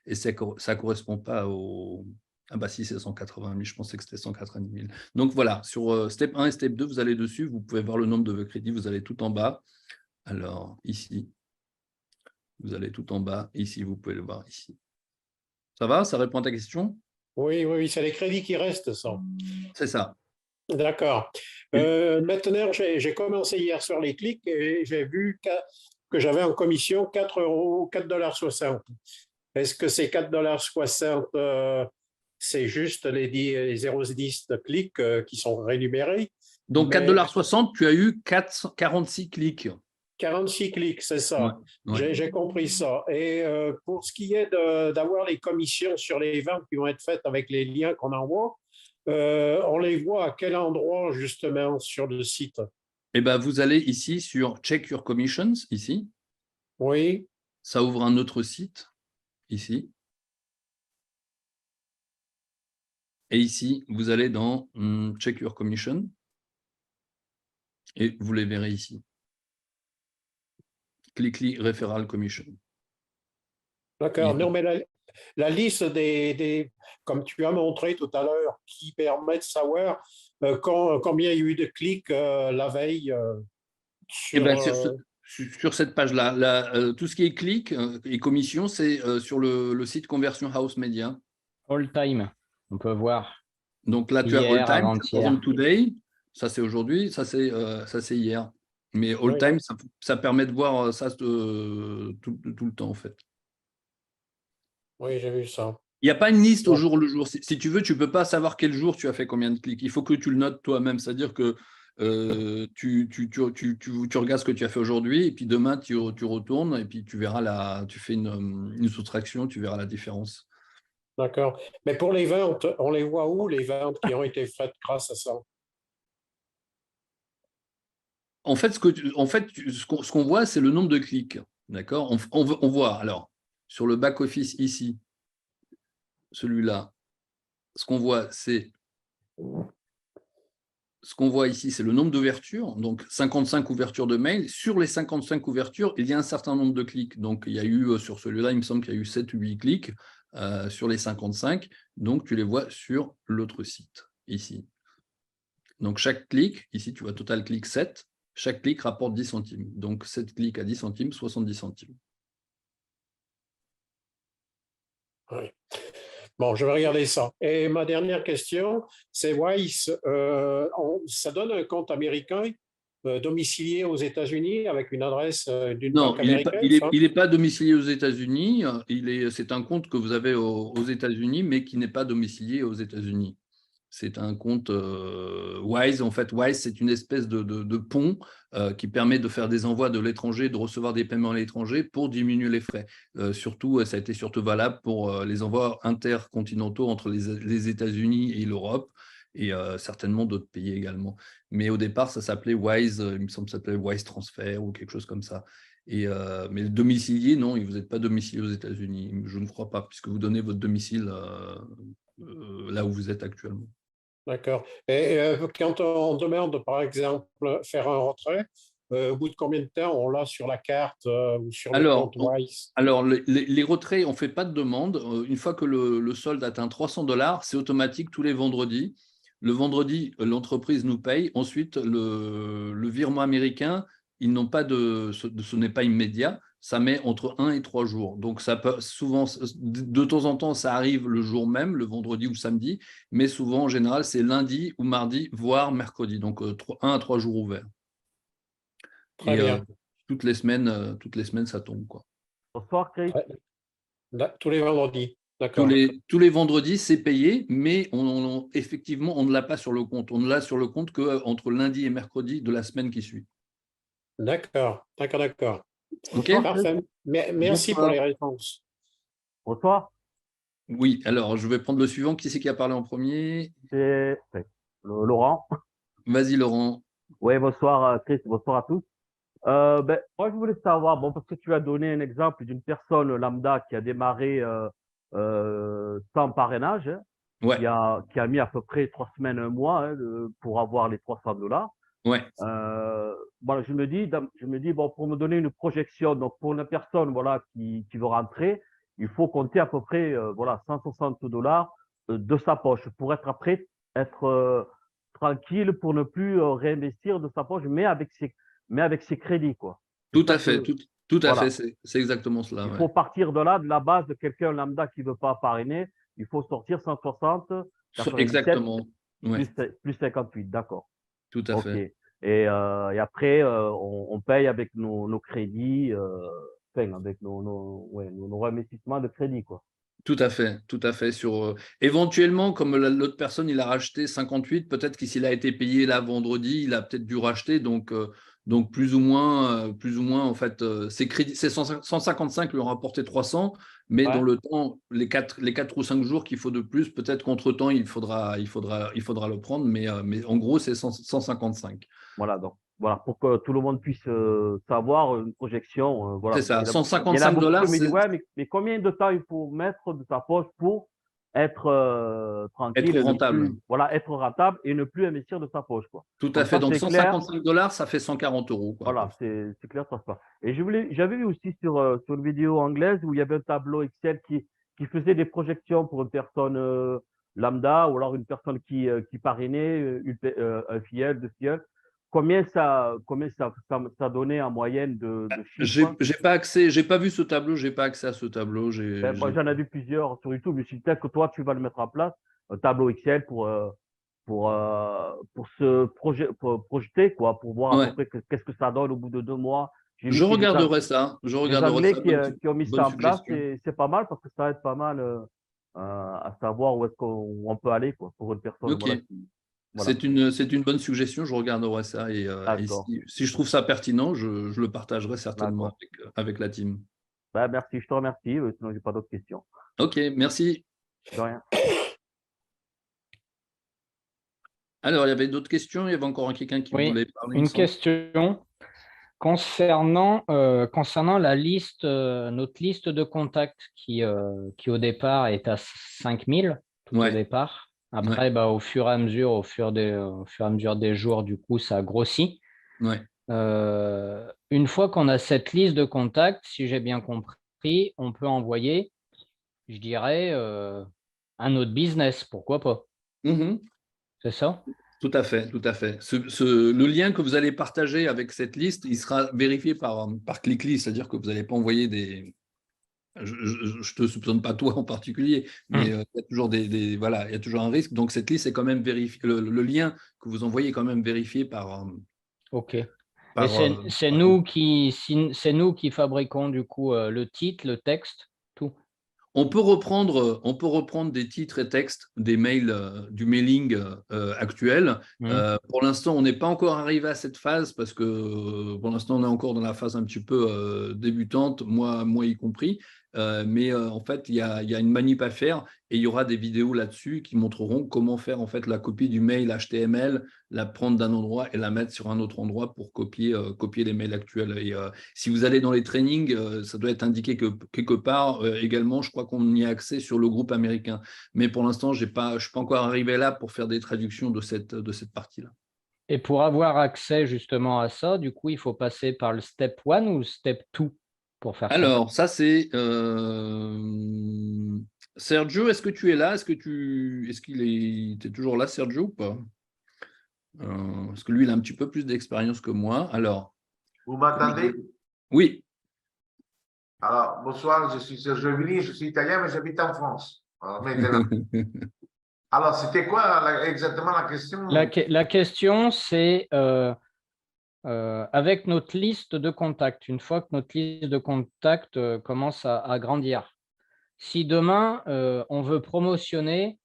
Et ça ne correspond pas au. Ah bah si, c'est 180 000. Je pensais que c'était 190 000. Donc voilà, sur Step 1 et Step 2, vous allez dessus. Vous pouvez voir le nombre de vos crédits. Vous allez tout en bas. Alors, ici, vous allez tout en bas. Ici, vous pouvez le voir ici. Ça va? Ça répond à ta question? Oui, c'est les crédits qui restent, ça. C'est ça. D'accord. Maintenant, j'ai commencé hier sur les clics et j'ai vu que j'avais en commission 4 euros, 4,60 $. Est-ce que ces 4,60 $, c'est juste les 0,10 de clics qui sont rémunérés? Donc, 4,60 $, tu as eu 46 clics. 46 clics, c'est ça. Ouais. J'ai compris ça. Et pour ce qui est d'avoir les commissions sur les ventes qui vont être faites avec les liens qu'on envoie, on les voit à quel endroit justement sur le site? Eh ben, vous allez ici sur Check Your Commissions, ici. Oui. Ça ouvre un autre site, ici. Et ici, vous allez dans Check Your Commission. Et vous les verrez ici. Clickly Referral Commission. D'accord. Non, mais la liste comme tu as montré tout à l'heure, qui permet de savoir combien il y a eu de clics la veille Eh ben, sur cette page-là. Tout ce qui est clic et commission, c'est sur le site Conversion House Media. All time, on peut voir. Donc là, tu as Hier, all time, par avant-hier. exemple today, ça c'est aujourd'hui, ça c'est hier. Mais all Oui. time, ça permet de voir ça tout le temps en fait. Oui, j'ai vu ça. Il n'y a pas une liste au Ouais. jour le jour. Si tu veux, tu ne peux pas savoir quel jour tu as fait combien de clics. Il faut que tu le notes toi-même. C'est-à-dire que tu regardes ce que tu as fait aujourd'hui et puis demain, tu retournes et puis tu verras tu fais une soustraction, tu verras la différence. D'accord. Mais pour les ventes, on les voit où, les ventes qui ont été faites grâce à ça? En fait, ce qu'on voit, c'est le nombre de clics. D'accord? On voit, alors, sur le back-office ici, celui-là, ce qu'on voit ici, c'est le nombre d'ouvertures, donc 55 ouvertures de mail. Sur les 55 ouvertures, il y a un certain nombre de clics. Donc, il y a eu, sur celui-là, il me semble qu'il y a eu 7 ou 8 clics sur les 55. Donc, tu les vois sur l'autre site, ici. Donc, chaque clic, ici, tu vois total clic 7. Chaque clic rapporte 10 centimes. Donc, 7 clics à 10 centimes, 70 centimes. Oui. Bon, je vais regarder ça. Et ma dernière question, c'est Wise. Ça donne un compte américain domicilié aux États-Unis avec une adresse d'une Non, banque américaine, ça? il est pas domicilié aux États-Unis. C'est un compte que vous avez aux États-Unis, mais qui n'est pas domicilié aux États-Unis. C'est un compte Wise. En fait, Wise, c'est une espèce de pont qui permet de faire des envois de l'étranger, de recevoir des paiements à l'étranger pour diminuer les frais. Surtout, ça a été surtout valable pour les envois intercontinentaux entre les États-Unis et l'Europe, et certainement d'autres pays également. Mais au départ, ça s'appelait Wise, il me semble que ça s'appelait Wise Transfer ou quelque chose comme ça. Mais le domicilié, non, vous n'êtes pas domicilié aux États-Unis. Je ne crois pas, puisque vous donnez votre domicile là où vous êtes actuellement. D'accord. Et quand on demande, par exemple, faire un retrait, au bout de combien de temps on l'a sur la carte ou sur le compte Wise? Alors, les retraits, on ne fait pas de demande. Une fois que le solde atteint $300, c'est automatique tous les vendredis. Le vendredi, l'entreprise nous paye. Ensuite, le virement américain, ce n'est pas immédiat. Ça met entre 1 et 3 jours. Donc, ça peut souvent, de temps en temps, ça arrive le jour même, le vendredi ou samedi. Mais souvent, en général, c'est lundi ou mardi, voire mercredi. Donc, 1 à 3 jours ouverts. Très Et bien. toutes les semaines, ça tombe, quoi. Bonsoir, Chris. Tous les vendredis. Tous D'accord. les vendredis, c'est payé, mais effectivement, on ne l'a pas sur le compte. On ne l'a sur le compte qu'entre lundi et mercredi de la semaine qui suit. D'accord. D'accord, d'accord. OK? Bonsoir, Parfait. Merci Juste, pour les réponses. bonsoir. Oui, alors je vais prendre le suivant. Qui c'est qui a parlé en premier? C'est Laurent. Vas-y, Laurent. Oui, bonsoir, Chris. Bonsoir à tous. Moi, je voulais savoir, bon, parce que tu as donné un exemple d'une personne lambda qui a démarré sans parrainage, hein, Ouais, qui a mis à peu près 3 semaines, un mois hein, pour avoir les $300. ouais. Voilà, je me dis, bon, pour me donner une projection, donc pour une personne voilà, qui veut rentrer, il faut compter à peu près voilà, $160 de sa poche pour être après, être tranquille pour ne plus réinvestir de sa poche, mais avec ses crédits, quoi. C'est Tout ça à fait, que, tout à fait. voilà. C'est exactement cela. Il Ouais. faut partir de la base de quelqu'un lambda qui ne veut pas parrainer. Il faut sortir 160, 97 Exactement. Ouais, plus 58, d'accord. tout à Ok. fait. Et après, on paye avec nos crédits, enfin, avec nos investissements de crédit, quoi. Tout à fait, tout à fait. Éventuellement, comme l'autre personne, il a racheté 58, peut-être que s'il a été payé là vendredi, il a peut-être dû racheter. Donc plus ou moins, en fait, ses crédits, ces 155 lui ont rapporté 300, mais dans Ouais. le temps, les 4 ou 5 jours qu'il faut de plus, peut-être qu'entre-temps, il faudra le prendre, mais en gros, c'est 155. Voilà, donc, voilà, pour que tout le monde puisse savoir une projection. C'est Voilà. ça, Il y en a beaucoup qui 155 $, me disent, c'est ouais, mais combien de temps il faut mettre de sa poche pour être tranquille être et ne rentable. plus, voilà, être rentable et ne plus investir de sa poche, quoi. Tout à Comme fait. ça, Donc c'est clair. 155 $, ça fait 140 €, quoi, à peu Voilà, près. c'est clair, ça se passe. Et j'avais vu aussi sur une vidéo anglaise où il y avait un tableau Excel qui faisait des projections pour une personne lambda ou alors une personne qui parrainait un filleul, deux filleuls. combien ça donnait en moyenne de chiffres? J'ai pas vu ce tableau, j'ai pas accès à ce tableau. Moi, j'en ai vu plusieurs sur YouTube. Je me suis dit, peut-être que toi, tu vas le mettre en place, un tableau Excel pour projeter, quoi, pour voir à Ouais. peu près qu'est-ce que ça donne au bout de 2 mois. J'ai vu Je qu'il y a regarderai ça. Je des regarderai Anglais ça. qui ont mis Bonne ça en place suggestion. et c'est pas mal parce que ça aide pas mal à savoir où est-ce qu'on peut aller, quoi, pour une personne. Ok. Voilà. C'est une bonne suggestion. Je regarderai ça et D'accord. si je trouve ça pertinent, je le partagerai certainement D'accord. avec la team. Ben, merci, je te remercie. Sinon, j'ai pas d'autres questions. Ok, merci. De rien. Alors, il y avait d'autres questions. Il y avait encore quelqu'un qui Oui, voulait parler. il me une semble. question concernant la liste, notre liste de contacts qui au départ est à 5000 tout au Ouais. départ. Après, bah, au fur et à mesure des jours, du coup, ça grossit. Ouais. Une fois qu'on a cette liste de contacts, si j'ai bien compris, on peut envoyer, je dirais, un autre business, pourquoi pas? Mhm. C'est ça? Tout à fait, tout à fait. Le lien que vous allez partager avec cette liste, il sera vérifié par ClickList, c'est-à-dire que vous n'allez pas envoyer des. Je ne te soupçonne pas toi en particulier, mais il y a toujours voilà, il y a toujours un risque. Donc cette liste est quand même vérifiée. Le lien que vous envoyez est quand même vérifié par. Ok. Et par, c'est nous qui fabriquons du coup le titre, le texte, tout. On peut reprendre des titres et textes des mails, du mailing actuel. Pour l'instant, on n'est pas encore arrivé à cette phase parce que pour l'instant, on est encore dans la phase un petit peu débutante, moi y compris. Mais en fait, il y a une manip à faire et il y aura des vidéos là-dessus qui montreront comment faire en fait la copie du mail HTML, la prendre d'un endroit et la mettre sur un autre endroit pour copier les mails actuels. Et si vous allez dans les trainings, ça doit être indiqué que quelque part également, je crois qu'on y a accès sur le groupe américain. Mais pour l'instant, je ne suis pas encore arrivé là pour faire des traductions de cette partie-là. Et pour avoir accès justement à ça, du coup, il faut passer par le step 1 ou le step 2 pour faire ça. Alors, ça c'est Sergio, est-ce que tu es là? Est-ce qu'il était toujours là, Sergio, ou pas? Parce que lui, il a un petit peu plus d'expérience que moi. Alors, Vous m'entendez? oui. Alors, bonsoir, je suis Sergio Vini, je suis italien, mais j'habite en France. Alors, maintenant. Alors, c'était quoi exactement la question? La question, c'est avec notre liste de contacts, une fois que notre liste de contacts commence à grandir, si demain, on veut promotionner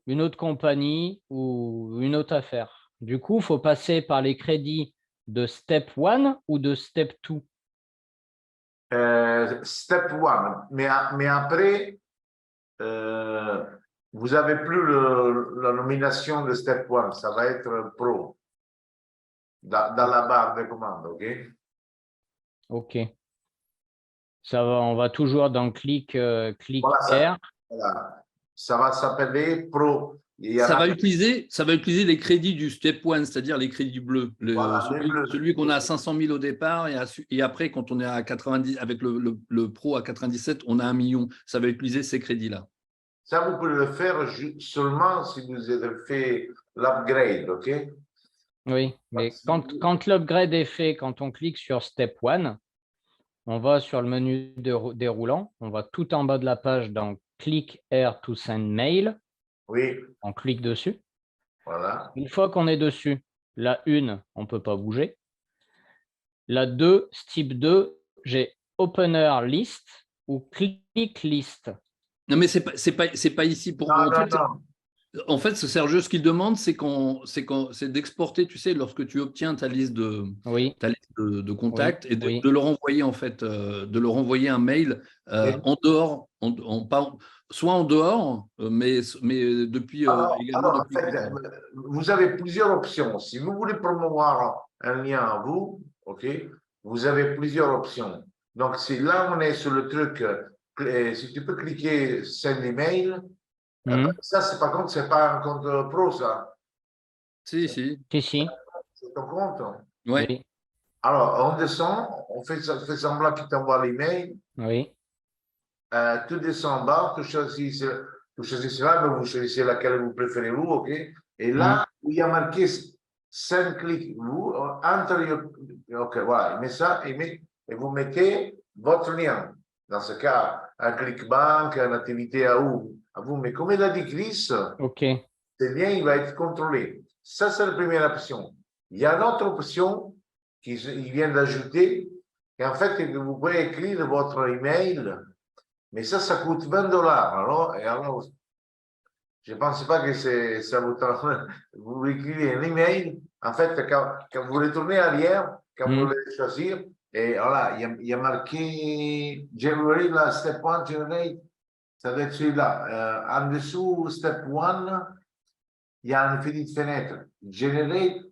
une autre compagnie ou une autre affaire, du coup, il faut passer par les crédits de step 1 ou de step 2? Step 1. Mais après, vous n'avez plus la nomination de step 1. Ça va être pro dans la barre de commande, OK? OK. On va toujours dans clic Voilà, R. voilà. Ça va s'appeler pro. Ça va utiliser les crédits du step 1, c'est-à-dire les crédits bleus. Voilà, celui qu'on a à 500 000 au départ et après, quand on est à 90, avec le pro à 97, on a 1 million. Ça va utiliser ces crédits-là. Ça, vous pouvez le faire seulement si vous avez fait l'upgrade, OK? Oui, mais quand l'upgrade est fait, quand on clique sur step 1, on va sur le menu déroulant, on va tout en bas de la page dans click here to send mail. Oui. On clique dessus. Voilà. Une fois qu'on est dessus, la 1, on ne peut pas bouger. La 2, step 2, j'ai opener list ou click list. Non, mais c'est pas ici pour. En fait, Sergio, ce qu'il demande, c'est d'exporter, tu sais, lorsque tu obtiens ta liste de contacts et de leur envoyer en fait, de leur envoyer un mail en dehors, soit en dehors, mais depuis également en fait, vous avez plusieurs options. Si vous voulez promouvoir un lien à vous, ok, vous avez plusieurs options. Donc, si là on est sur le truc, si tu peux cliquer send email. Ça, par contre, c'est pas un compte pro, ça. Si. C'est ton compte. Oui. Alors, on descend, on fait semblant qu'il t'envoie l'email. Oui. Tu descends en bas, tu choisis là, mais vous choisissez laquelle vous préférez, vous, OK? Et là, il y a marqué send click, vous, enter your, ok, voilà, il met ça, et vous mettez votre lien. Dans ce cas, un ClickBank, une activité à vous. Mais comme il a dit Chris, Ok. ce lien, il va être contrôlé. Ça, c'est la première option. Il y a une autre option qu'il vient d'ajouter, et en fait, vous pouvez écrire votre email, mais ça coûte $20. Alors, je ne pense pas que ça vous tente. Vous écrivez un email, en fait, quand vous retournez arrière, quand vous voulez choisir, et voilà, il y a marqué Generate, là, Step 1, Generate, ça doit être celui-là. En dessous, Step 1, il y a une petite fenêtre. Generate,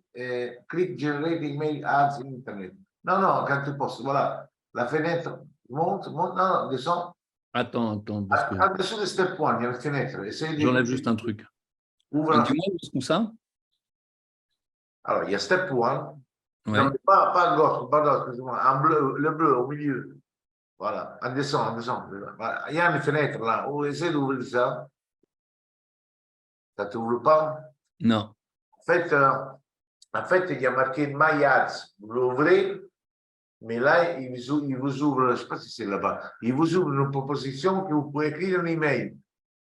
click Generate Email Ads Internet. Non, quand tu postes, voilà, la fenêtre monte, non, descend. Attends, parce que En dessous de Step 1, il y a une fenêtre. j'enlève juste un truc. Ouvre. Dis-moi où ça? Alors, il y a Step 1. Ouais. Non, pas à gauche, pardon, excusez-moi, en bleu, le bleu au milieu. Voilà, en descend. Voilà. Il y a une fenêtre là. On essaie d'ouvrir ça. Ça ne t'ouvre pas? Non. En fait, il y a marqué My Ads. Vous l'ouvrez, mais là, il vous ouvre, je ne sais pas si c'est là-bas, il vous ouvre une proposition que vous pouvez écrire un email.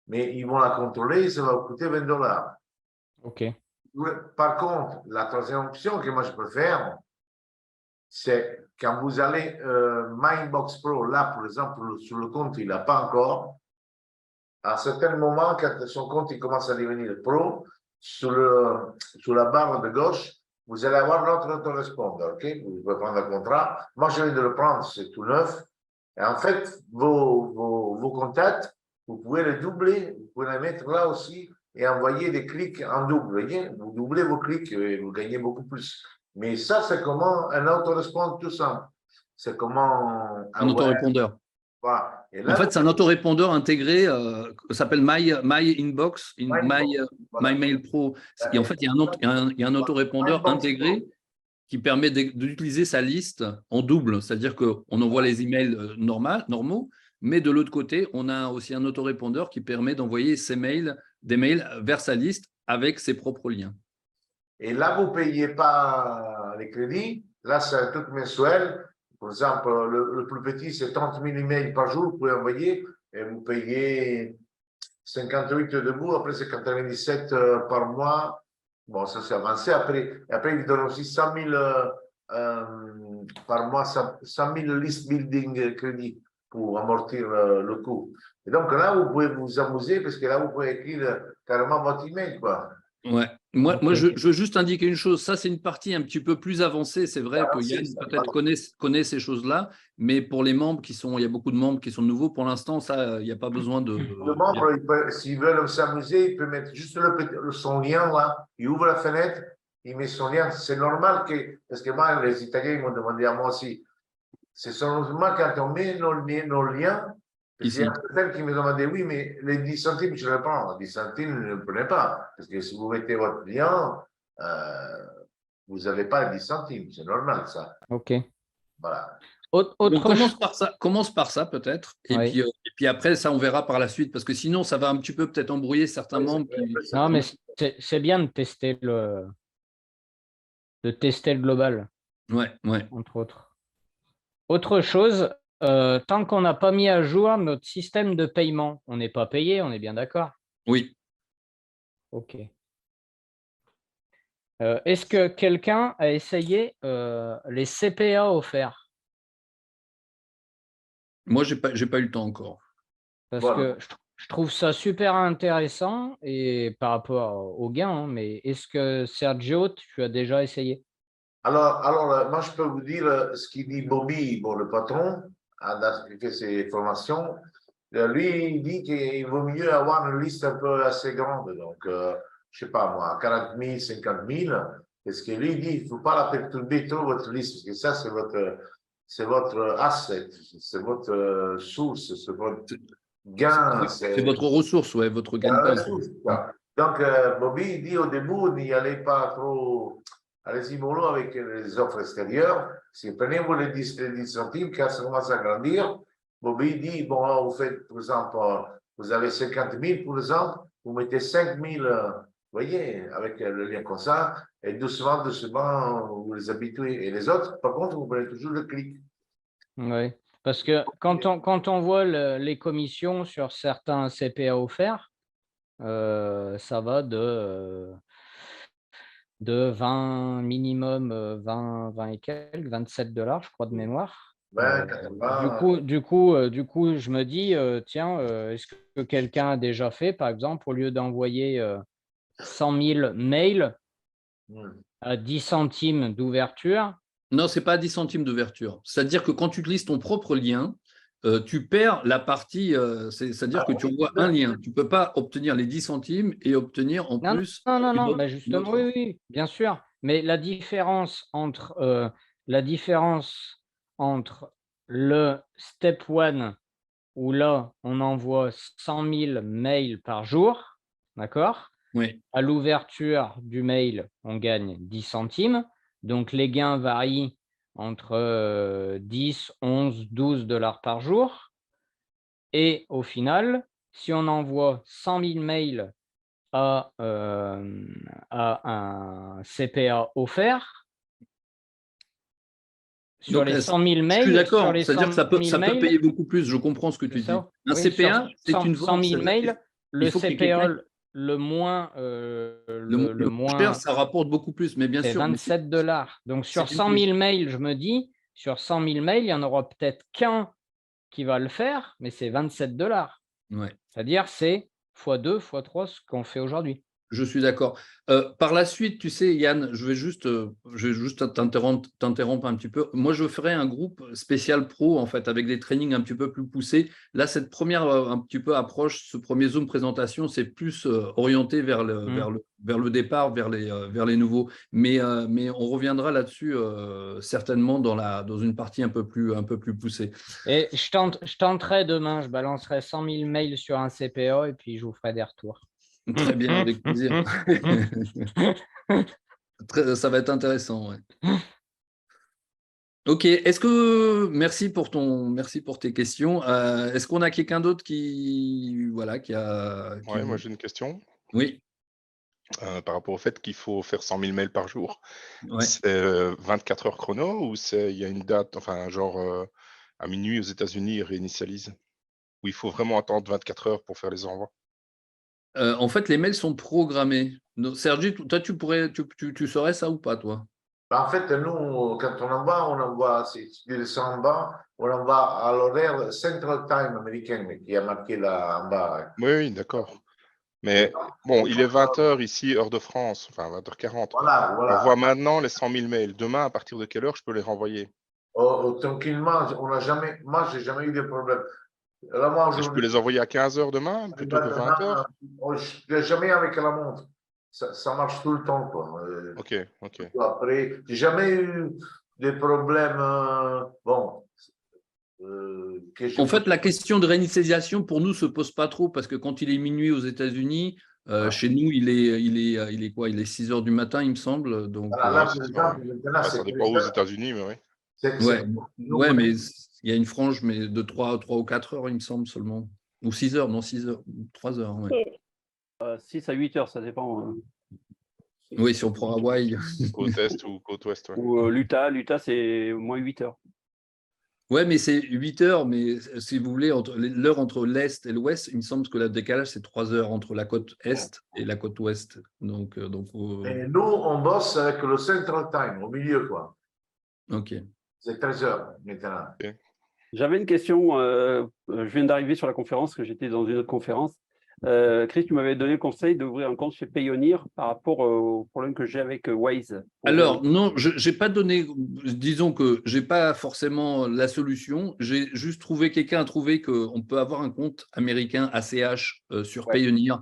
Mais ils vont la contrôler, ça va vous coûter $20. Ok. Par contre, la troisième option que moi je préfère, c'est quand vous allez My Inbox Pro, là, par exemple, sur le compte, il n'a pas encore. À un certain moment, quand son compte il commence à devenir pro, sur la barre de gauche, vous allez avoir notre autorespondeur. Okay? Vous pouvez prendre un contrat. Moi, je viens de le prendre, c'est tout neuf. Et en fait, vos contacts, vous pouvez les doubler, vous pouvez les mettre là aussi et envoyer des clics en double. Vous voyez, vous doublez vos clics et vous gagnez beaucoup plus. Mais ça, c'est comment un autorespondeur tout simple. C'est comment Un autorépondeur. Voilà. Et là, En fait, c'est un autorépondeur intégré, ça s'appelle My Inbox, My Mail Pro. Et en fait, il y a un autorépondeur intégré qui permet d'utiliser sa liste en double. C'est-à-dire qu'on envoie les emails normaux, mais de l'autre côté, on a aussi un autorépondeur qui permet d'envoyer des mails vers sa liste avec ses propres liens. Et là, vous ne payez pas les crédits. Là, c'est un truc mensuel. Par exemple, le plus petit, c'est 30 000 emails par jour, vous pouvez envoyer, et vous payez 58 debout, après c'est 97 par mois. Bon, ça c'est avancé. Après, ils donnent aussi 100 000 par mois, 100 000 list building crédits pour amortir le coût. Et donc là, vous pouvez vous amuser parce que là, vous pouvez écrire carrément votre email, quoi. Ouais. Moi, je veux juste indiquer une chose. Ça, c'est une partie un petit peu plus avancée. C'est vrai que Yann peut-être connaît ces choses-là, mais pour les membres il y a beaucoup de membres qui sont nouveaux. Pour l'instant, ça, il n'y a pas besoin de. Le membre, s'ils veulent s'amuser, il peut mettre juste son lien là. Il ouvre la fenêtre, il met son lien. C'est normal parce que moi, les Italiens ils m'ont demandé à moi aussi. C'est normal quand on met nos liens. Il y a certains qui me demandaient, oui, mais les 10 centimes, je les prends. 10 centimes, ne les prenez pas. Parce que si vous mettez votre lien, vous n'avez pas 10 centimes. C'est normal, ça. OK. Voilà. Commence par ça, peut-être. Et puis après, ça, on verra par la suite. Parce que sinon, ça va un petit peu peut-être embrouiller certains membres. Non, mais c'est bien de tester le global. Ouais. Entre autres. Autre chose, tant qu'on n'a pas mis à jour notre système de paiement, on n'est pas payé, on est bien d'accord? Oui. OK. Est-ce que quelqu'un a essayé les CPA offerts? Moi, j'ai pas eu le temps encore. Parce que je trouve ça super intéressant et par rapport aux gains, hein, mais est-ce que Sergio, tu as déjà essayé? Alors, moi, je peux vous dire ce qu'il dit Bobby, le patron, qui fait ses formations. Lui, il dit qu'il vaut mieux avoir une liste un peu assez grande. Donc, je ne sais pas moi, 40 000, 50 000. Parce que lui, il dit qu'il ne faut pas la perturber trop, votre liste, parce que ça, c'est votre asset, c'est votre source, c'est votre gain. C'est votre ressource, ouais, votre gain. Donc, Bobby, il dit au début, n'y allez pas trop. Allez-y mollo avec les offres extérieures. Si prenez-vous les 10 centimes, quand ça commence à grandir, Bobby dit, bon, vous faites, par exemple, vous avez 50 000, par exemple, vous mettez 5 000, vous voyez, avec le lien comme ça, et doucement, doucement, vous les habituez. Et les autres, par contre, vous prenez toujours le clic. Oui, parce que quand on voit les commissions sur certains CPA offerts, ça va de 20 minimum, 20 et quelques, 27 $, je crois, de mémoire. 20, Du 80. coup, je me dis, tiens, est-ce que quelqu'un a déjà fait, par exemple, au lieu d'envoyer 100 000 mails à 10 centimes d'ouverture? Non, ce n'est pas à 10 centimes d'ouverture. C'est-à-dire que quand tu utilises ton propre lien, tu perds la partie, c'est-à-dire que tu envoies un lien. Tu ne peux pas obtenir les 10 centimes et obtenir en Non, plus non, non, une non, autre- mais une justement, autre- oui, oui, bien sûr. Mais la différence entre le step 1, où là, on envoie 100 000 mails par jour, d'accord? Oui. À l'ouverture du mail, on gagne 10 centimes. Donc, les gains varient entre 10, 11, 12 $ par jour. Et au final, si on envoie 100 000 mails à un CPA offert, sur Donc, les 100 000 je suis mails, d'accord. C'est-à-dire que ça peut payer beaucoup plus. Je comprends ce que c'est tu dis. ça? Un Oui, sur CPA, c'est une 100 vente. 000 mails, Il le faut qu'il y ait quelqu'un. CPA le moins, Le moins cher, ça rapporte beaucoup plus, mais bien c'est sûr. 27 $. Donc, sur c'est une 100 000 question. mails, je me dis, sur 100 000 mails, il y en aura peut-être qu'un qui va le faire, mais c'est 27 $. Ouais. C'est-à-dire, c'est x2, x3 ce qu'on fait aujourd'hui. Je suis d'accord. Par la suite, tu sais, Yann, je vais juste t'interrompre un petit peu. Moi, je ferai un groupe spécial pro, en fait, avec des trainings un petit peu plus poussés. Là, cette première un petit peu approche, ce premier Zoom présentation, c'est plus orienté vers le départ, vers les nouveaux. Mais on reviendra là-dessus certainement dans une partie un peu plus poussée. Et je tenterai demain, je balancerai 100 000 mails sur un CPA et puis je vous ferai des retours. Très bien, avec plaisir. Ça va être intéressant, ouais. Ok, merci pour tes questions. Est-ce qu'on a quelqu'un d'autre qui a Ouais, moi j'ai une question Oui, par rapport au fait qu'il faut faire 100 000 mails par jour. ouais. C'est 24 heures chrono ou il y a une date, enfin genre à minuit aux États-Unis, ils réinitialisent? Ou il faut vraiment attendre 24 heures pour faire les envois? En fait, les mails sont programmés. Sergi, toi, tu saurais ça ou pas, toi? En fait, nous, quand on envoie, si tu descends en bas, on envoie à l'horaire Central Time américain, qui est marqué là en bas. Oui, oui, d'accord. Mais bon, il est 20 heures ici, heure de France, enfin 20h40. Voilà, J'envoie maintenant les 100 000 mails. Demain, à partir de quelle heure je peux les renvoyer? Tranquillement, moi, j'ai jamais eu de problème. Là, moi, Et je peux aujourd'hui, les envoyer à 15 heures demain plutôt que 20 heures? je n'ai jamais avec la montre. Ça marche tout le temps, quoi. Ok. Après, j'ai jamais eu de problèmes. En fait, la question de réinitialisation, pour nous, ne se pose pas trop parce que quand il est minuit aux États-Unis, chez nous, il est quoi? Il est 6 heures du matin, il me semble. Donc, Là, c'est par ça, exemple, ouais. maintenant, Enfin, ça dépend où aux États-Unis, mais oui. ouais, mais il y a une frange mais de 3 ou 4 heures, il me semble seulement. Ou 6 heures, non, 6 heures, 3 heures. Ouais. 6 à 8 heures, ça dépend. Oui, si on prend Hawaï. Côte Est ou côte Ouest, ouais. Ou l'Utah, c'est moins 8 heures. Ouais, mais c'est 8 heures, mais si vous voulez, l'heure entre l'Est et l'Ouest, il me semble que le décalage, c'est 3 heures entre la côte Est et la côte Ouest. Donc, Et nous, on bosse avec le Central Time, au milieu, quoi. ok. C'est 13 heures maintenant. Ok. J'avais une question. Je viens d'arriver sur la conférence, que j'étais dans une autre conférence. Chris, tu m'avais donné le conseil d'ouvrir un compte chez Payoneer par rapport au problème que j'ai avec Wise. Alors, non, je n'ai pas donné, disons que je n'ai pas forcément la solution. J'ai juste trouvé, quelqu'un a trouvé qu'on peut avoir un compte américain ACH sur Payoneer.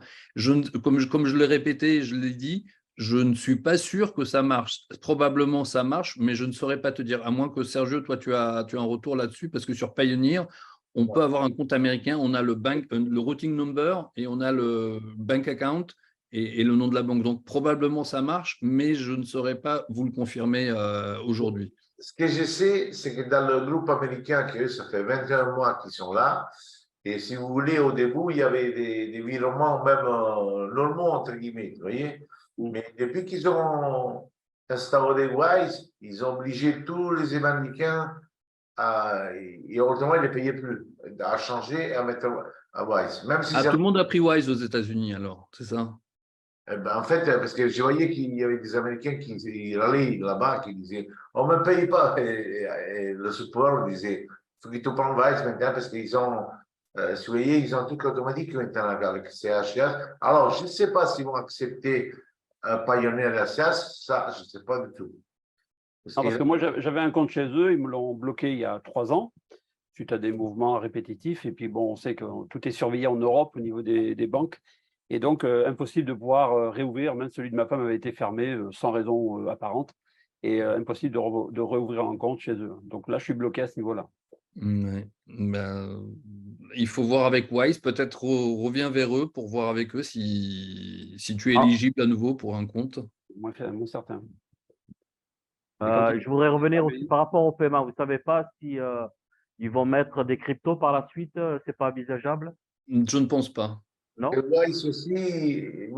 Comme je l'ai répété, je l'ai dit, je ne suis pas sûr que ça marche. Probablement ça marche, mais je ne saurais pas te dire, à moins que Sergio, toi, tu as un retour là-dessus, parce que sur Payoneer, on peut avoir un compte américain, on a le routing number et on a le bank account et le nom de la banque. Donc, probablement, ça marche, mais je ne saurais pas vous le confirmer aujourd'hui. Ce que je sais, c'est que dans le groupe américain, ça fait 21 mois qu'ils sont là, et si vous voulez, au début, il y avait des virements même normaux, entre guillemets, vous voyez. Mais depuis qu'ils ont instauré Wise, ils ont obligé tous les Américains et heureusement, ils ne les payaient plus, à changer et à mettre à Wise. Même si Ah, tout le monde a pris Wise aux États-Unis alors, c'est ça? en fait, parce que je voyais qu'il y avait des Américains qui allaient là-bas, qui disaient on ne me paye pas. Et le support disait il faut que tu prennes Wise maintenant parce qu'ils ont, si vous voyez, ils ont tout automatique maintenant avec CHS. Alors, je ne sais pas s'ils vont accepter un Pioneer SAS, ça, je ne sais pas du tout. Parce que moi, j'avais un compte chez eux, ils me l'ont bloqué il y a 3 ans, suite à des mouvements répétitifs. Et puis, bon, on sait que tout est surveillé en Europe au niveau des banques. Et donc, impossible de pouvoir réouvrir. Même celui de ma femme avait été fermé sans raison apparente. Et impossible de réouvrir un compte chez eux. Donc là, je suis bloqué à ce niveau-là. Ouais. Ben, il faut voir avec Wise, peut-être reviens vers eux pour voir avec eux si tu es éligible à nouveau pour un compte. Moins certain. Je voudrais revenir aussi par rapport au paiement. Vous ne savez pas si ils vont mettre des cryptos par la suite, c'est pas envisageable? Je ne pense pas. Non? Wise aussi, il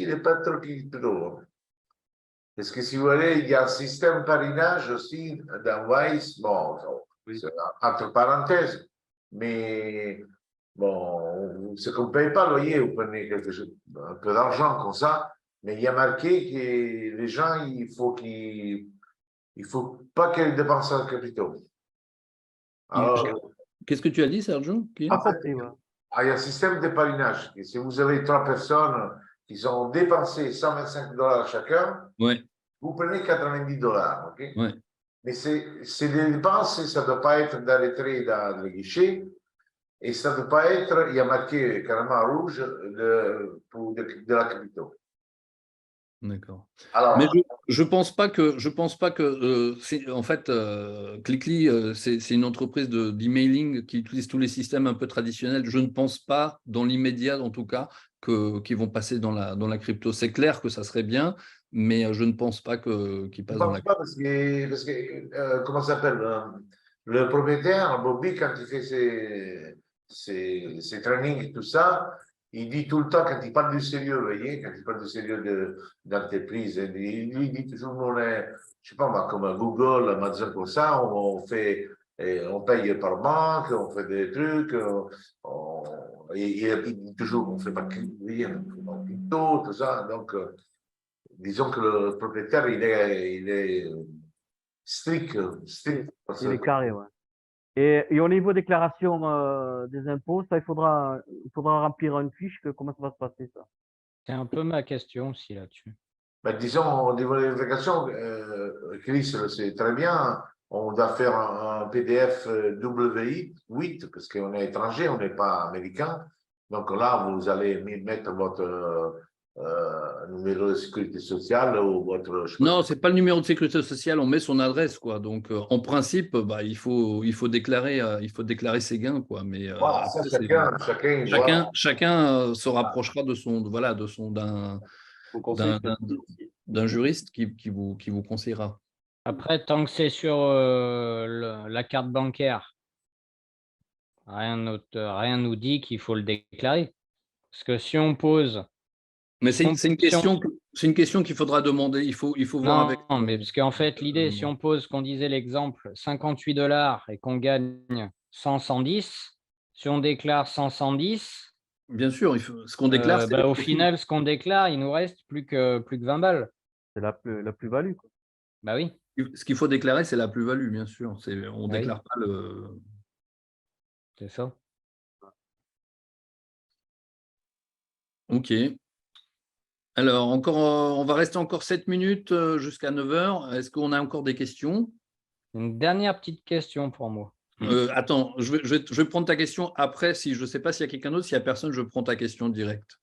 n'est pas trop crypto. Parce que si vous voulez, il y a un système parinage aussi dans Wise, bon, c'est entre parenthèses, mais bon, ce qu'on ne paye pas, vous voyez, vous prenez un peu d'argent comme ça, mais il y a marqué que les gens, il faut pas qu'ils dépensent en capitaux. Alors, qu'est-ce que tu as dit, Sergio? en fait, il y a un système de parinage. Et si vous avez 3 personnes qui ont dépensé $125 chacun, ouais. Vous prenez $90, ok? Ouais. Mais c'est des dépenses, ça ne doit pas être dans les traits dans le guichet, et ça ne doit pas être, il y a marqué carrément rouge de la capitale. D'accord. Alors, mais je pense pas que en fait Clickly c'est une entreprise d'emailing qui utilise tous les systèmes un peu traditionnels. Je ne pense pas dans l'immédiat en tout cas qu'ils vont passer dans la crypto. C'est clair que ça serait bien, mais je ne pense pas qu'ils passent dans la crypto. parce que comment ça s'appelle le propriétaire Bobby, quand il fait ses trainings et tout ça, il dit tout le temps, quand il parle du sérieux, vous voyez, quand il parle du sérieux d'entreprise, il dit toujours, on est, je sais pas moi, comme Google, Amazon, comme ça, on paye par banque, on fait des trucs, il dit toujours, on fait pas crypto, tout ça. Donc, disons que le propriétaire, il est strict. Il est carré, ouais. Et au niveau déclaration des impôts, ça, il faudra remplir une fiche. Comment ça va se passer, ça? C'est un peu ma question aussi là-dessus. Ben, disons, au niveau de l'éducation, Chris, c'est très bien. On doit faire un PDF WI8, parce qu'on est étranger, on n'est pas américain. Donc là, vous allez mettre votre numéro de sécurité sociale ou votre… Non, c'est pas le numéro de sécurité sociale, on met son adresse, quoi. Donc, en principe, il faut déclarer ses gains, quoi. Mais après, chacun se rapprochera d'un juriste qui vous conseillera. Après, tant que c'est sur la carte bancaire, rien nous dit qu'il faut le déclarer. Parce que si on pose… Mais c'est une question qu'il faudra demander. Il faut voir avec… Non, mais parce qu'en fait, l'idée, si on pose, qu'on disait l'exemple, $58 et qu'on gagne 110, si on déclare 110… Bien sûr, ce qu'on déclare, c'est… au final, ce qu'on déclare, il nous reste plus que 20 balles. C'est la plus-value, quoi. Bah oui. Ce qu'il faut déclarer, c'est la plus-value, bien sûr. On ne déclare pas le… C'est ça. OK. Alors, on va rester encore 7 minutes jusqu'à 9 h. Est-ce qu'on a encore des questions? Une dernière petite question pour moi. Attends, je vais prendre ta question après. Si je ne sais pas s'il y a quelqu'un d'autre, s'il n'y a personne, je prends ta question directe.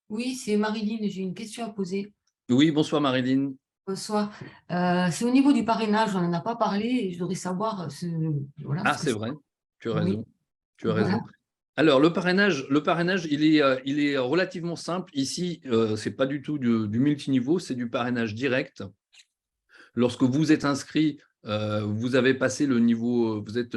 Oui, c'est Marilyn, j'ai une question à poser. Oui, bonsoir Marilyn. Bonsoir. C'est au niveau du parrainage, on n'en a pas parlé et je voudrais savoir… Ah, c'est vrai, tu as raison. Oui. Tu as raison. Alors, le parrainage, il est relativement simple. Ici, ce n'est pas du tout du multiniveau, c'est du parrainage direct. Lorsque vous êtes inscrit, vous avez passé le niveau, vous êtes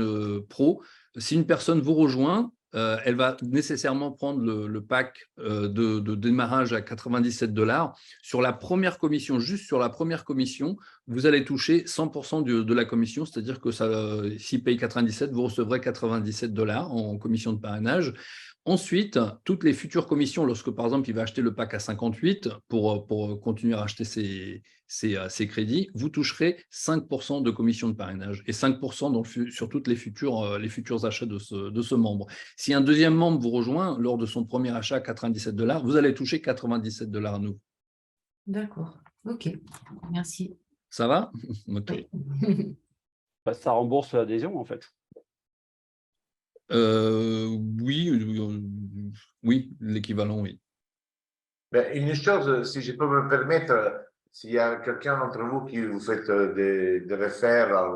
pro. Si une personne vous rejoint, elle va nécessairement prendre le pack de démarrage à 97 $. Sur la première commission, juste sur la première commission, vous allez toucher 100% de la commission, c'est-à-dire que s'il paye 97, vous recevrez 97 $ en commission de parrainage. Ensuite, toutes les futures commissions, lorsque par exemple il va acheter le pack à 58 pour continuer à acheter ses crédits, vous toucherez 5% de commission de parrainage et 5% sur toutes les futurs achats de ce membre. Si un deuxième membre vous rejoint lors de son premier achat à 97 $, vous allez toucher 97 $ à nouveau. D'accord. OK. Merci. Ça va? Ok. Oui. Ça rembourse l'adhésion, en fait. Oui, l'équivalent, oui. Ben, une chose, si je peux me permettre, s'il y a quelqu'un d'entre vous qui vous faites des référents,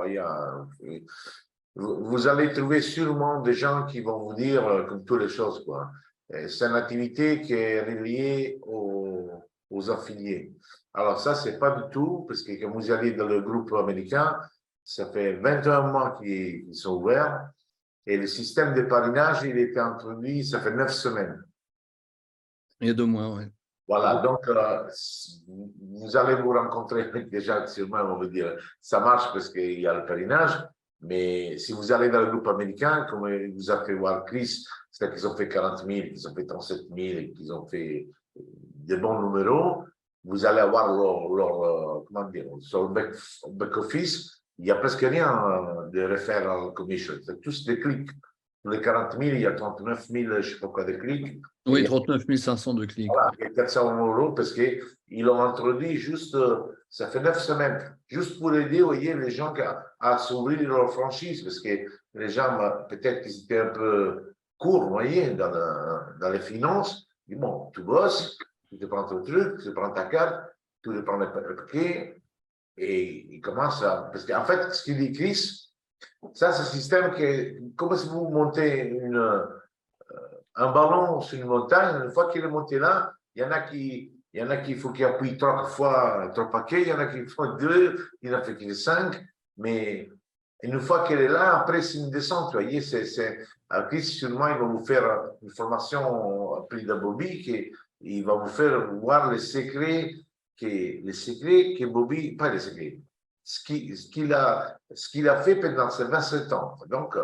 vous allez trouver sûrement des gens qui vont vous dire comme toutes les choses, quoi. C'est une activité qui est reliée aux affiliés. Alors ça, c'est pas du tout, parce que quand vous allez dans le groupe américain, ça fait 21 mois qu'ils sont ouverts, et le système de parrainage, il était introduit, ça fait 9 semaines. Il y a 2 mois, oui. Voilà, donc vous allez vous rencontrer avec des gens qui sûrement vont vous dire ça marche parce qu'il y a le parrainage, mais si vous allez dans le groupe américain, comme vous a fait voir Chris, c'est-à-dire qu'ils ont fait 40 000, qu'ils ont fait 37 000 et qu'ils ont fait des bons numéros, vous allez avoir leur comment dire, sur le back-office, il n'y a presque rien de referral commission, c'est tous des clics. Pour les 40 000, il y a 39 000, je ne sais pas quoi, de clics. Oui, 39 500 de clics. Voilà, il y a 400 € parce qu'ils l'ont introduit juste, ça fait 9 semaines, juste pour aider, vous voyez, les gens à s'ouvrir leur franchise, parce que les gens, peut-être qu'ils étaient un peu courts, vous voyez, dans les finances. Ils disent, bon, tu bosses, tu te prends ton truc, tu te prends ta carte, tu te prends le paquet, et ils commencent à… Parce qu'en fait, ce qu'il dit Chris, ça, c'est un système qui, comme si vous montez un ballon sur une montagne, une fois qu'il est monté là, il y en a qui faut qu'il appuie 3 fois 3 paquets, il y en a qui font 2, il y en a qui font 5, mais une fois qu'elle est là, après c'est une descente, vous voyez, Chris, sûrement, il va vous faire une formation appelée de Bobby, il va vous faire voir les secrets que Bobby, pas les secrets, ce qu'il a fait pendant ses 27 ans. Donc,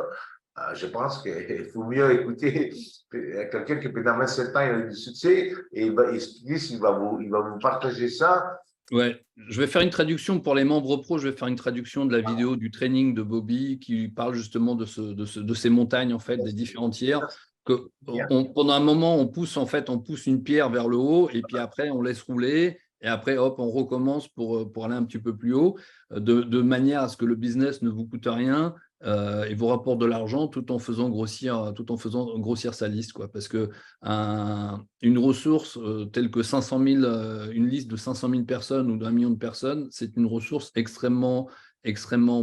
je pense qu'il faut mieux écouter quelqu'un qui pendant 27 ans il a eu du succès et il va vous partager ça. Ouais, je vais faire une traduction pour les membres pro. Je vais faire une traduction de la vidéo du training de Bobby qui parle justement de ces montagnes en fait, des différents tiers. Pendant un moment, on pousse une pierre vers le haut et puis après on laisse rouler. Et après, hop, on recommence pour aller un petit peu plus haut, de manière à ce que le business ne vous coûte rien et vous rapporte de l'argent tout en faisant grossir sa liste, quoi. Parce que une ressource telle que 500 000, une liste de 500 000 personnes ou d'1 million de personnes, c'est une ressource extrêmement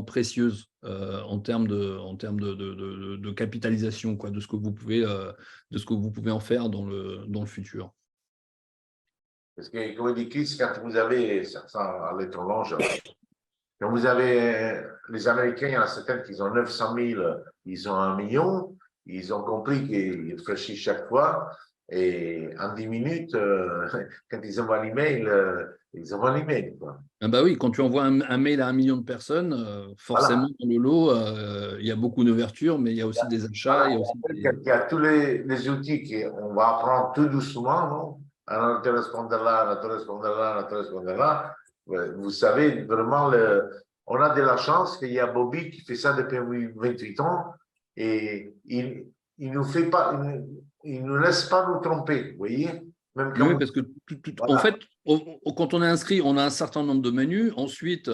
précieuse en termes de capitalisation, quoi, de ce que vous pouvez en faire dans le futur. Parce que, comme dit Chris, quand vous avez, sans aller trop loin, quand vous avez les Américains, il y en a certains qui ont 900 000, ils ont 1 million, ils ont compris qu'ils réfléchissent chaque fois, et en 10 minutes, quand ils envoient l'email, ils envoient l'email. Ah bah oui, quand tu envoies un mail à 1 million de personnes, forcément, voilà. Dans le lot, il y a beaucoup d'ouvertures, mais il y a aussi des achats. Voilà, il y a tous les outils qu'on va apprendre tout doucement, non? Un autorespondeur là, un autorespondeur là, un autorespondeur là. Vous savez, vraiment, on a de la chance qu'il y a Bobby qui fait ça depuis 28 ans et il nous fait pas, il nous laisse pas nous tromper, vous voyez? Même quand oui, parce que voilà. En fait, quand on est inscrit, on a un certain nombre de menus. Ensuite,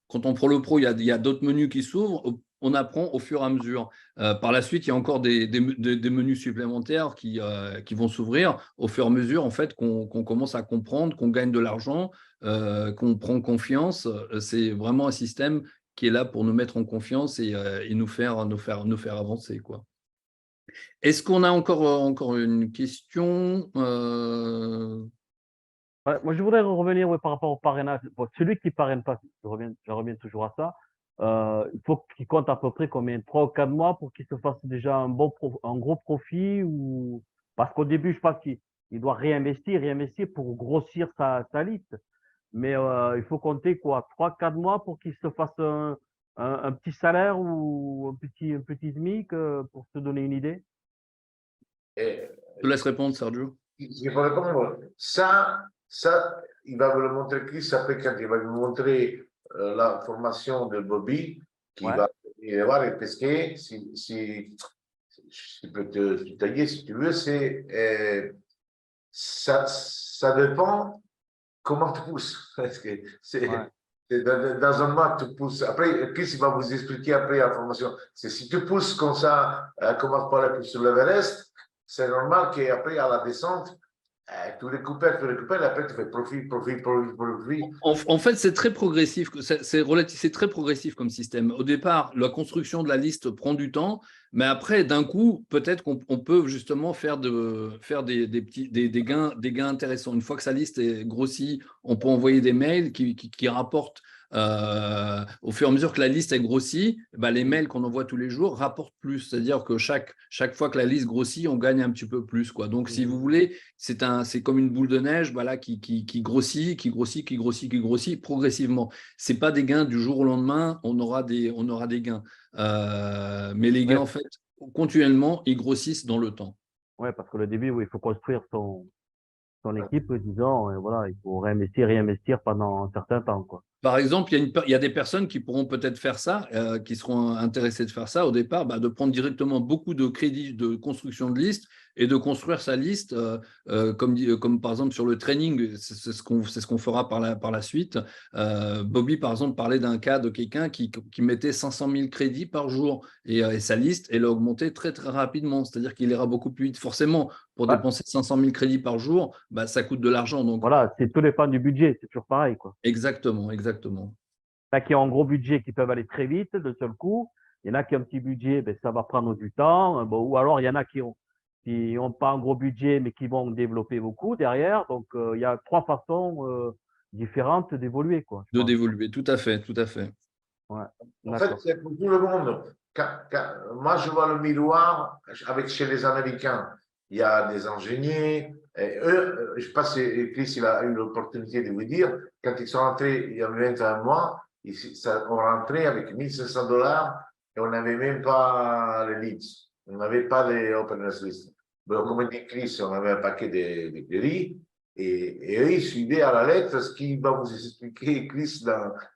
quand on prend le pro, il y a d'autres menus qui s'ouvrent. On apprend au fur et à mesure. Par la suite, il y a encore des menus supplémentaires qui vont s'ouvrir au fur et à mesure en fait, qu'on commence à comprendre, qu'on gagne de l'argent, qu'on prend confiance. C'est vraiment un système qui est là pour nous mettre en confiance et nous faire avancer, quoi. Est-ce qu'on a encore une question Ouais, moi, je voudrais revenir par rapport au parrainage. Bon, celui qui ne parraine pas, je reviens toujours à ça. il faut qu'il compte à peu près combien? 3 ou 4 mois pour qu'il se fasse déjà un gros profit ou parce qu'au début, je pense qu'il doit réinvestir pour grossir sa liste. Mais il faut compter quoi? 3-4 mois pour qu'il se fasse un petit salaire ou un petit SMIC pour se donner une idée? Et Je te laisse répondre, Sergio. il faut répondre. Ça, il va vous le montrer Chris après quand il va vous montrer la formation de Bobby, qui Ouais. va aller voir et pesquer. Si je peux te tutoyer si tu veux, ça dépend comment tu pousses. Parce que dans un mois, tu pousses. Après, Chris il va vous expliquer après la formation. C'est si tu pousses comme ça, commence par la sur l'Everest, c'est normal qu'après, à la descente, tu récupères, et après tu fais profit. En fait, c'est très progressif. C'est très progressif comme système. Au départ, la construction de la liste prend du temps, mais après, d'un coup, peut-être qu'on peut justement faire des gains intéressants. Une fois que sa liste est grossie, on peut envoyer des mails qui rapportent. Au fur et à mesure que la liste est grossie, les mails qu'on envoie tous les jours rapportent plus. C'est-à-dire que chaque fois que la liste grossit, on gagne un petit peu plus, quoi. Donc, si vous voulez, c'est comme une boule de neige, qui grossit progressivement. C'est pas des gains du jour au lendemain, on aura des gains. Mais les gains, en fait, continuellement, ils grossissent dans le temps. Ouais, parce que le début, oui, il faut construire son équipe, disons, et voilà, il faut réinvestir pendant un certain temps, quoi. Par exemple, il y a des personnes qui pourront peut-être faire ça, qui seront intéressées de faire ça au départ, de prendre directement beaucoup de crédits de construction de liste et de construire sa liste, comme par exemple sur le training, c'est ce qu'on fera par la suite. Bobby, par exemple, parlait d'un cas de quelqu'un qui mettait 500 000 crédits par jour et sa liste, elle a augmenté très, très rapidement, c'est-à-dire qu'il ira beaucoup plus vite. Forcément, pour dépenser 500 000 crédits par jour, ça coûte de l'argent. Donc, voilà, tout dépend du budget, c'est toujours pareil, quoi. Exactement. Il y en a qui ont un gros budget qui peuvent aller très vite d'un seul coup. Il y en a qui ont un petit budget, ça va prendre du temps. Bon, ou alors, il y en a qui ont pas un gros budget, mais qui vont développer beaucoup derrière. Donc, il y a 3 façons différentes d'évoluer, quoi. D'évoluer, tout à fait. Ouais, en fait, c'est pour tout le monde. Moi, je vois le miroir chez les Américains. Il y a des ingénieurs. Et eux, je ne sais pas si Chris il a eu l'opportunité de vous dire, quand ils sont rentrés il y a 21 mois, on rentrait avec $1 500 et on n'avait même pas les leads. On n'avait pas les openers list. Bon, comme dit Chris, on avait un paquet de queries. Et eux, ils suivaient à la lettre ce qu'il va vous expliquer, Chris,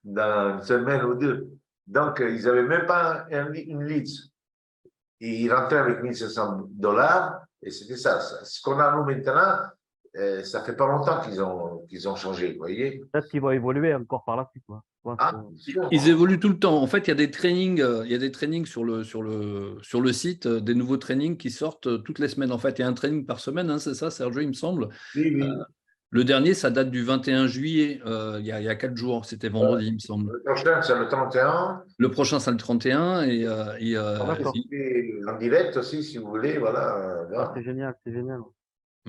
dans une semaine ou deux. Donc, ils n'avaient même pas une lead. Ils rentraient avec $1 500 et c'était ça. Ce qu'on a nous maintenant, ça fait pas longtemps qu'ils ont changé, vous voyez. Peut-être qu'ils vont évoluer encore par la suite, quoi. Ils évoluent tout le temps. En fait, il y a des trainings sur le site, des nouveaux trainings qui sortent toutes les semaines. En fait, il y a un training par semaine, hein, c'est ça, Sergio, il me semble. Oui. Le dernier, ça date du 21 juillet, il y a 4 jours. C'était vendredi, il me semble. Le prochain, c'est le 31. Le prochain, c'est le 31. En direct aussi, si vous voulez. Voilà. C'est génial.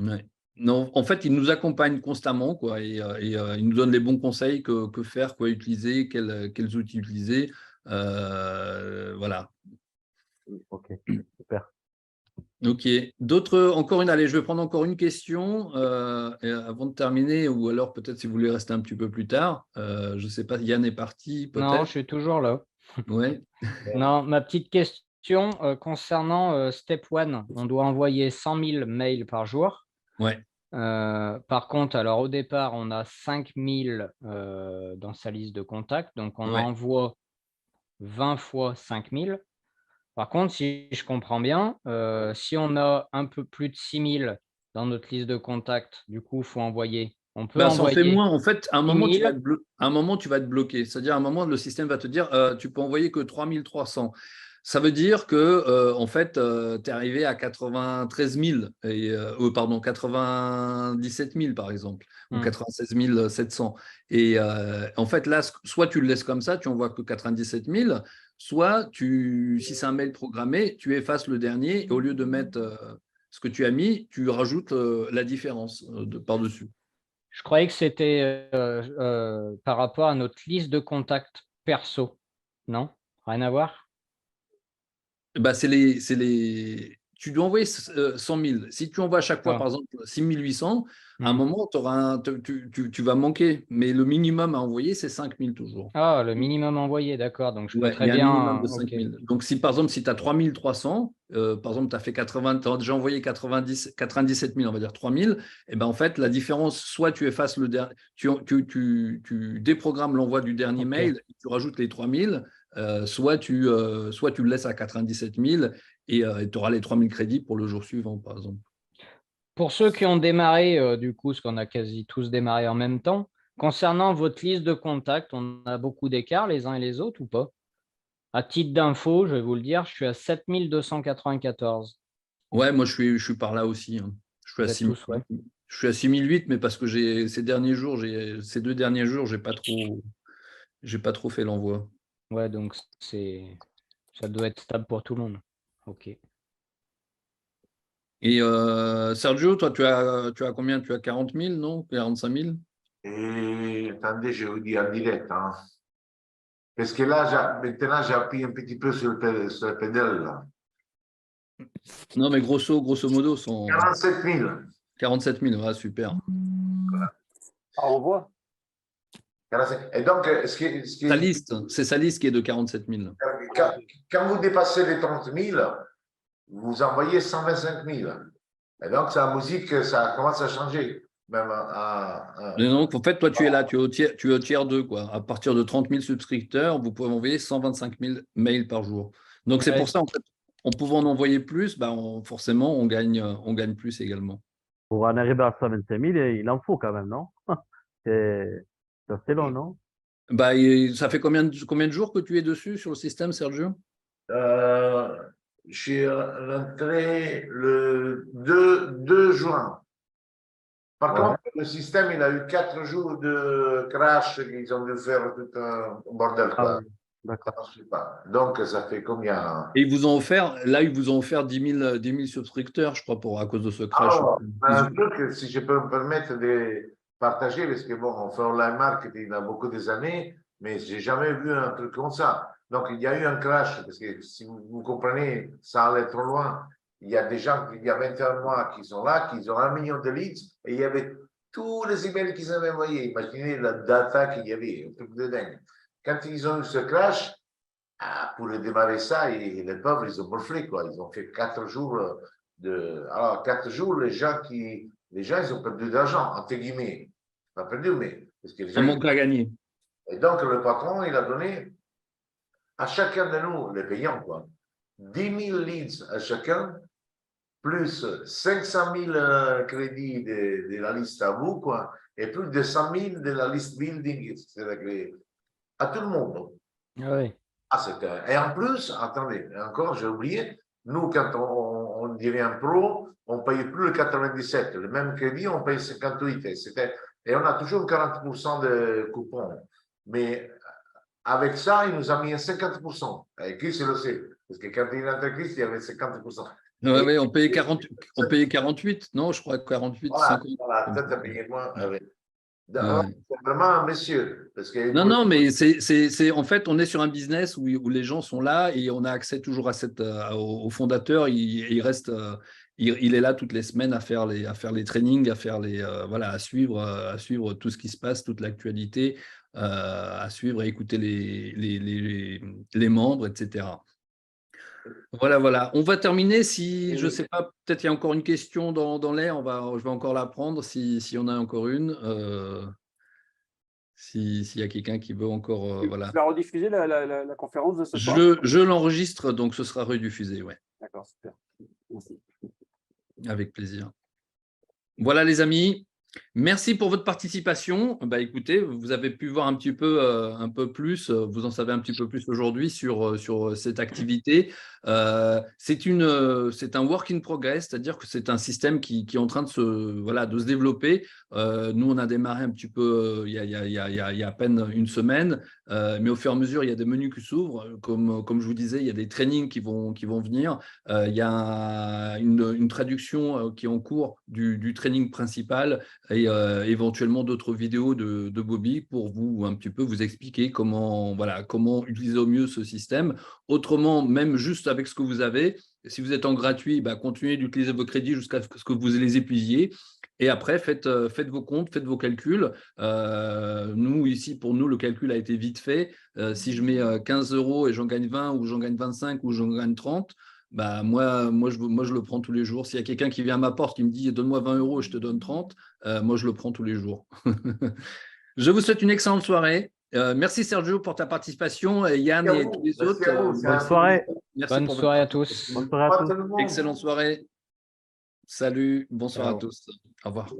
Ouais. Non, en fait, ils nous accompagnent constamment, quoi, et ils nous donnent les bons conseils, que faire, quoi utiliser, quels outils utiliser. Voilà. Ok, super. Ok. Allez, je vais prendre encore une question avant de terminer, ou alors peut-être si vous voulez rester un petit peu plus tard. Je ne sais pas, Yann est parti, peut-être. Non, je suis toujours là. Ouais. Non, ma petite question concernant Step 1, on doit envoyer 100 000 mails par jour. Ouais. Par contre, alors au départ, on a 5 000 dans sa liste de contacts, donc on envoie 20 fois 5 000. Par contre, si je comprends bien, si on a un peu plus de 6 000 dans notre liste de contacts, du coup, il faut envoyer. On peut Ça en envoyer fait moins. En fait, à un moment, 6 000. tu vas être bloqué. C'est-à-dire, à un moment, le système va te dire tu peux envoyer que 3 300. Ça veut dire que, en fait, tu es arrivé à 93 000, pardon, 97 000, par exemple, ou 96 700. Et en fait, là, soit tu le laisses comme ça, tu envoies que 97 000, soit, si c'est un mail programmé, tu effaces le dernier, et au lieu de mettre ce que tu as mis, tu rajoutes la différence par-dessus. Je croyais que c'était par rapport à notre liste de contacts perso. Non? Rien à voir? Bah, tu dois envoyer 100 000. Si tu envoies à chaque fois, Ah. par exemple, 6 800, à un moment, tu vas manquer. Mais le minimum à envoyer, c'est 5 000 toujours. Ah, le minimum envoyé, d'accord. Donc, je peux Ouais, il très y a un minimum bien. de 5 Ok. 000. Donc, si par exemple, si tu as 3 300, par exemple, tu as fait 80, tu as déjà envoyé 97 000, on va dire 3 000, et ben en fait, la différence, soit tu effaces tu déprogrammes l'envoi du dernier Ok. mail, tu rajoutes les 3 000, soit tu le laisses à 97 000 et tu auras les 3 000 crédits pour le jour suivant, par exemple. Pour ceux qui ont démarré, du coup, parce qu'on a quasi tous démarré en même temps, concernant votre liste de contacts, on a beaucoup d'écarts les uns et les autres ou pas? À titre d'info, je vais vous le dire, je suis à 7 294. Ouais, moi, je suis par là aussi, hein. Je suis à Vous êtes 6 000. tous, ouais. Je suis à 6 008, mais parce que ces 2 derniers jours, j'ai pas trop fait l'envoi. Ouais, donc ça doit être stable pour tout le monde. Ok. Et Sergio, toi, tu as combien? Tu as 40 000, non? 45 000? Et attendez, je vous dis en direct, hein. Parce que là, maintenant, j'ai appris un petit peu sur le pédale, là. Non, mais grosso modo, 47 000. 47 000. Ouais, super. Ah, on voit. 45. Et donc, C'est sa liste qui est de 47 000. quand vous dépassez les 30 000, vous envoyez 125 000. Et donc, la musique, ça commence à changer. Même Et donc, en fait, toi, tu es là, tu es au tiers 2, quoi. À partir de 30 000 subscripteurs, vous pouvez envoyer 125 000 mails par jour. Donc, c'est Ouais. pour ça, en fait, en pouvant en envoyer plus, bah, forcément, on gagne plus également. Pour en arriver à 125 000, il en faut quand même, non? C'est assez long, non? Bah, ça fait combien de jours que tu es dessus sur le système, Sergio? je suis rentré le 2 juin. Par contre, le système, il a eu 4 jours de crash. Ils ont dû faire tout un bordel, Ah quoi. oui, d'accord. Ça marche pas. Donc, ça fait combien? Et ils vous ont offert 10 000 subscripteurs, je crois, à cause de ce crash. Alors, un truc, si je peux me permettre de partager, parce que bon, on fait online marketing il y a beaucoup des années, mais j'ai jamais vu un truc comme ça. Donc, il y a eu un crash, parce que si vous comprenez, ça allait trop loin. Il y a des gens, il y a 21 mois qui sont là, qui ont 1 million de leads, et il y avait tous les emails qu'ils avaient envoyés. Imaginez la data qu'il y avait, un truc de dingue. Quand ils ont eu ce crash, pour démarrer ça, les pauvres, ils ont morflé, quoi. Ils ont fait 4 jours alors, 4 jours, les gens, ils ont perdu de l'argent, entre guillemets. Pas perdu, mais. Parce que les gens, Un manque à gagner. Et donc, le patron, il a donné à chacun de nous, les payants, quoi, 10 000 leads à chacun, plus 500 000 crédits de la liste à vous, quoi, et plus de 100 000 de la liste building, à tout le monde. Ah oui. Et en plus, attendez, encore, j'ai oublié, nous, quand on devient pro, on ne paye plus le 97. Le même crédit, on paye 58. Et on a toujours 40% de coupons. Mais avec ça, il nous a mis un 50%. Et Chris le sait. Parce que quand il est entré Chris, il y avait 50%. Ouais, on payait 48, non? Je crois 48, Voilà, 50. voilà, toi, tu as payé moins. Ouais. C'est vraiment un monsieur. Parce que Non, mais en fait, on est sur un business où les gens sont là et on a accès toujours au fondateur. Il reste, il est là toutes les semaines à faire les trainings, à suivre tout ce qui se passe, toute l'actualité, à suivre et écouter les membres, etc. Voilà. On va terminer. Si je ne sais pas, peut-être il y a encore une question dans l'air. Je vais encore la prendre si on a encore une. S'il y a quelqu'un qui veut encore, voilà. Tu vas rediffuser la conférence de ce soir? Je l'enregistre, donc ce sera rediffusé, ouais. D'accord, super. Merci. Avec plaisir. Voilà les amis, merci pour votre participation. Bah, écoutez, vous avez pu voir un peu plus, vous en savez un petit peu plus aujourd'hui sur cette activité. C'est un work in progress, c'est-à-dire que c'est un système qui est en train de se développer. Nous, on a démarré un petit peu il y a à peine une semaine. mais au fur et à mesure, il y a des menus qui s'ouvrent. Comme je vous disais, il y a des trainings qui vont venir. Il y a une traduction qui est en cours du training principal et éventuellement d'autres vidéos de Bobby pour vous un petit peu vous expliquer comment utiliser au mieux ce système. Autrement, même juste avec ce que vous avez, si vous êtes en gratuit, continuez d'utiliser vos crédits jusqu'à ce que vous les épuisiez. Et après, faites vos comptes, faites vos calculs. Nous, ici, pour nous, le calcul a été vite fait. Si je mets 15 € et j'en gagne 20 ou j'en gagne 25 ou j'en gagne 30, moi, je le prends tous les jours. S'il y a quelqu'un qui vient à ma porte qui me dit « donne-moi 20 € et je te donne 30 », moi, je le prends tous les jours. Je vous souhaite une excellente soirée. Merci Sergio pour ta participation, et Yann et tous les autres. Bonne soirée. Merci Bonne pour soirée à votre tous. Bonne soirée à tous. excellente soirée. Salut, bonsoir Ciao. à tous. Au revoir.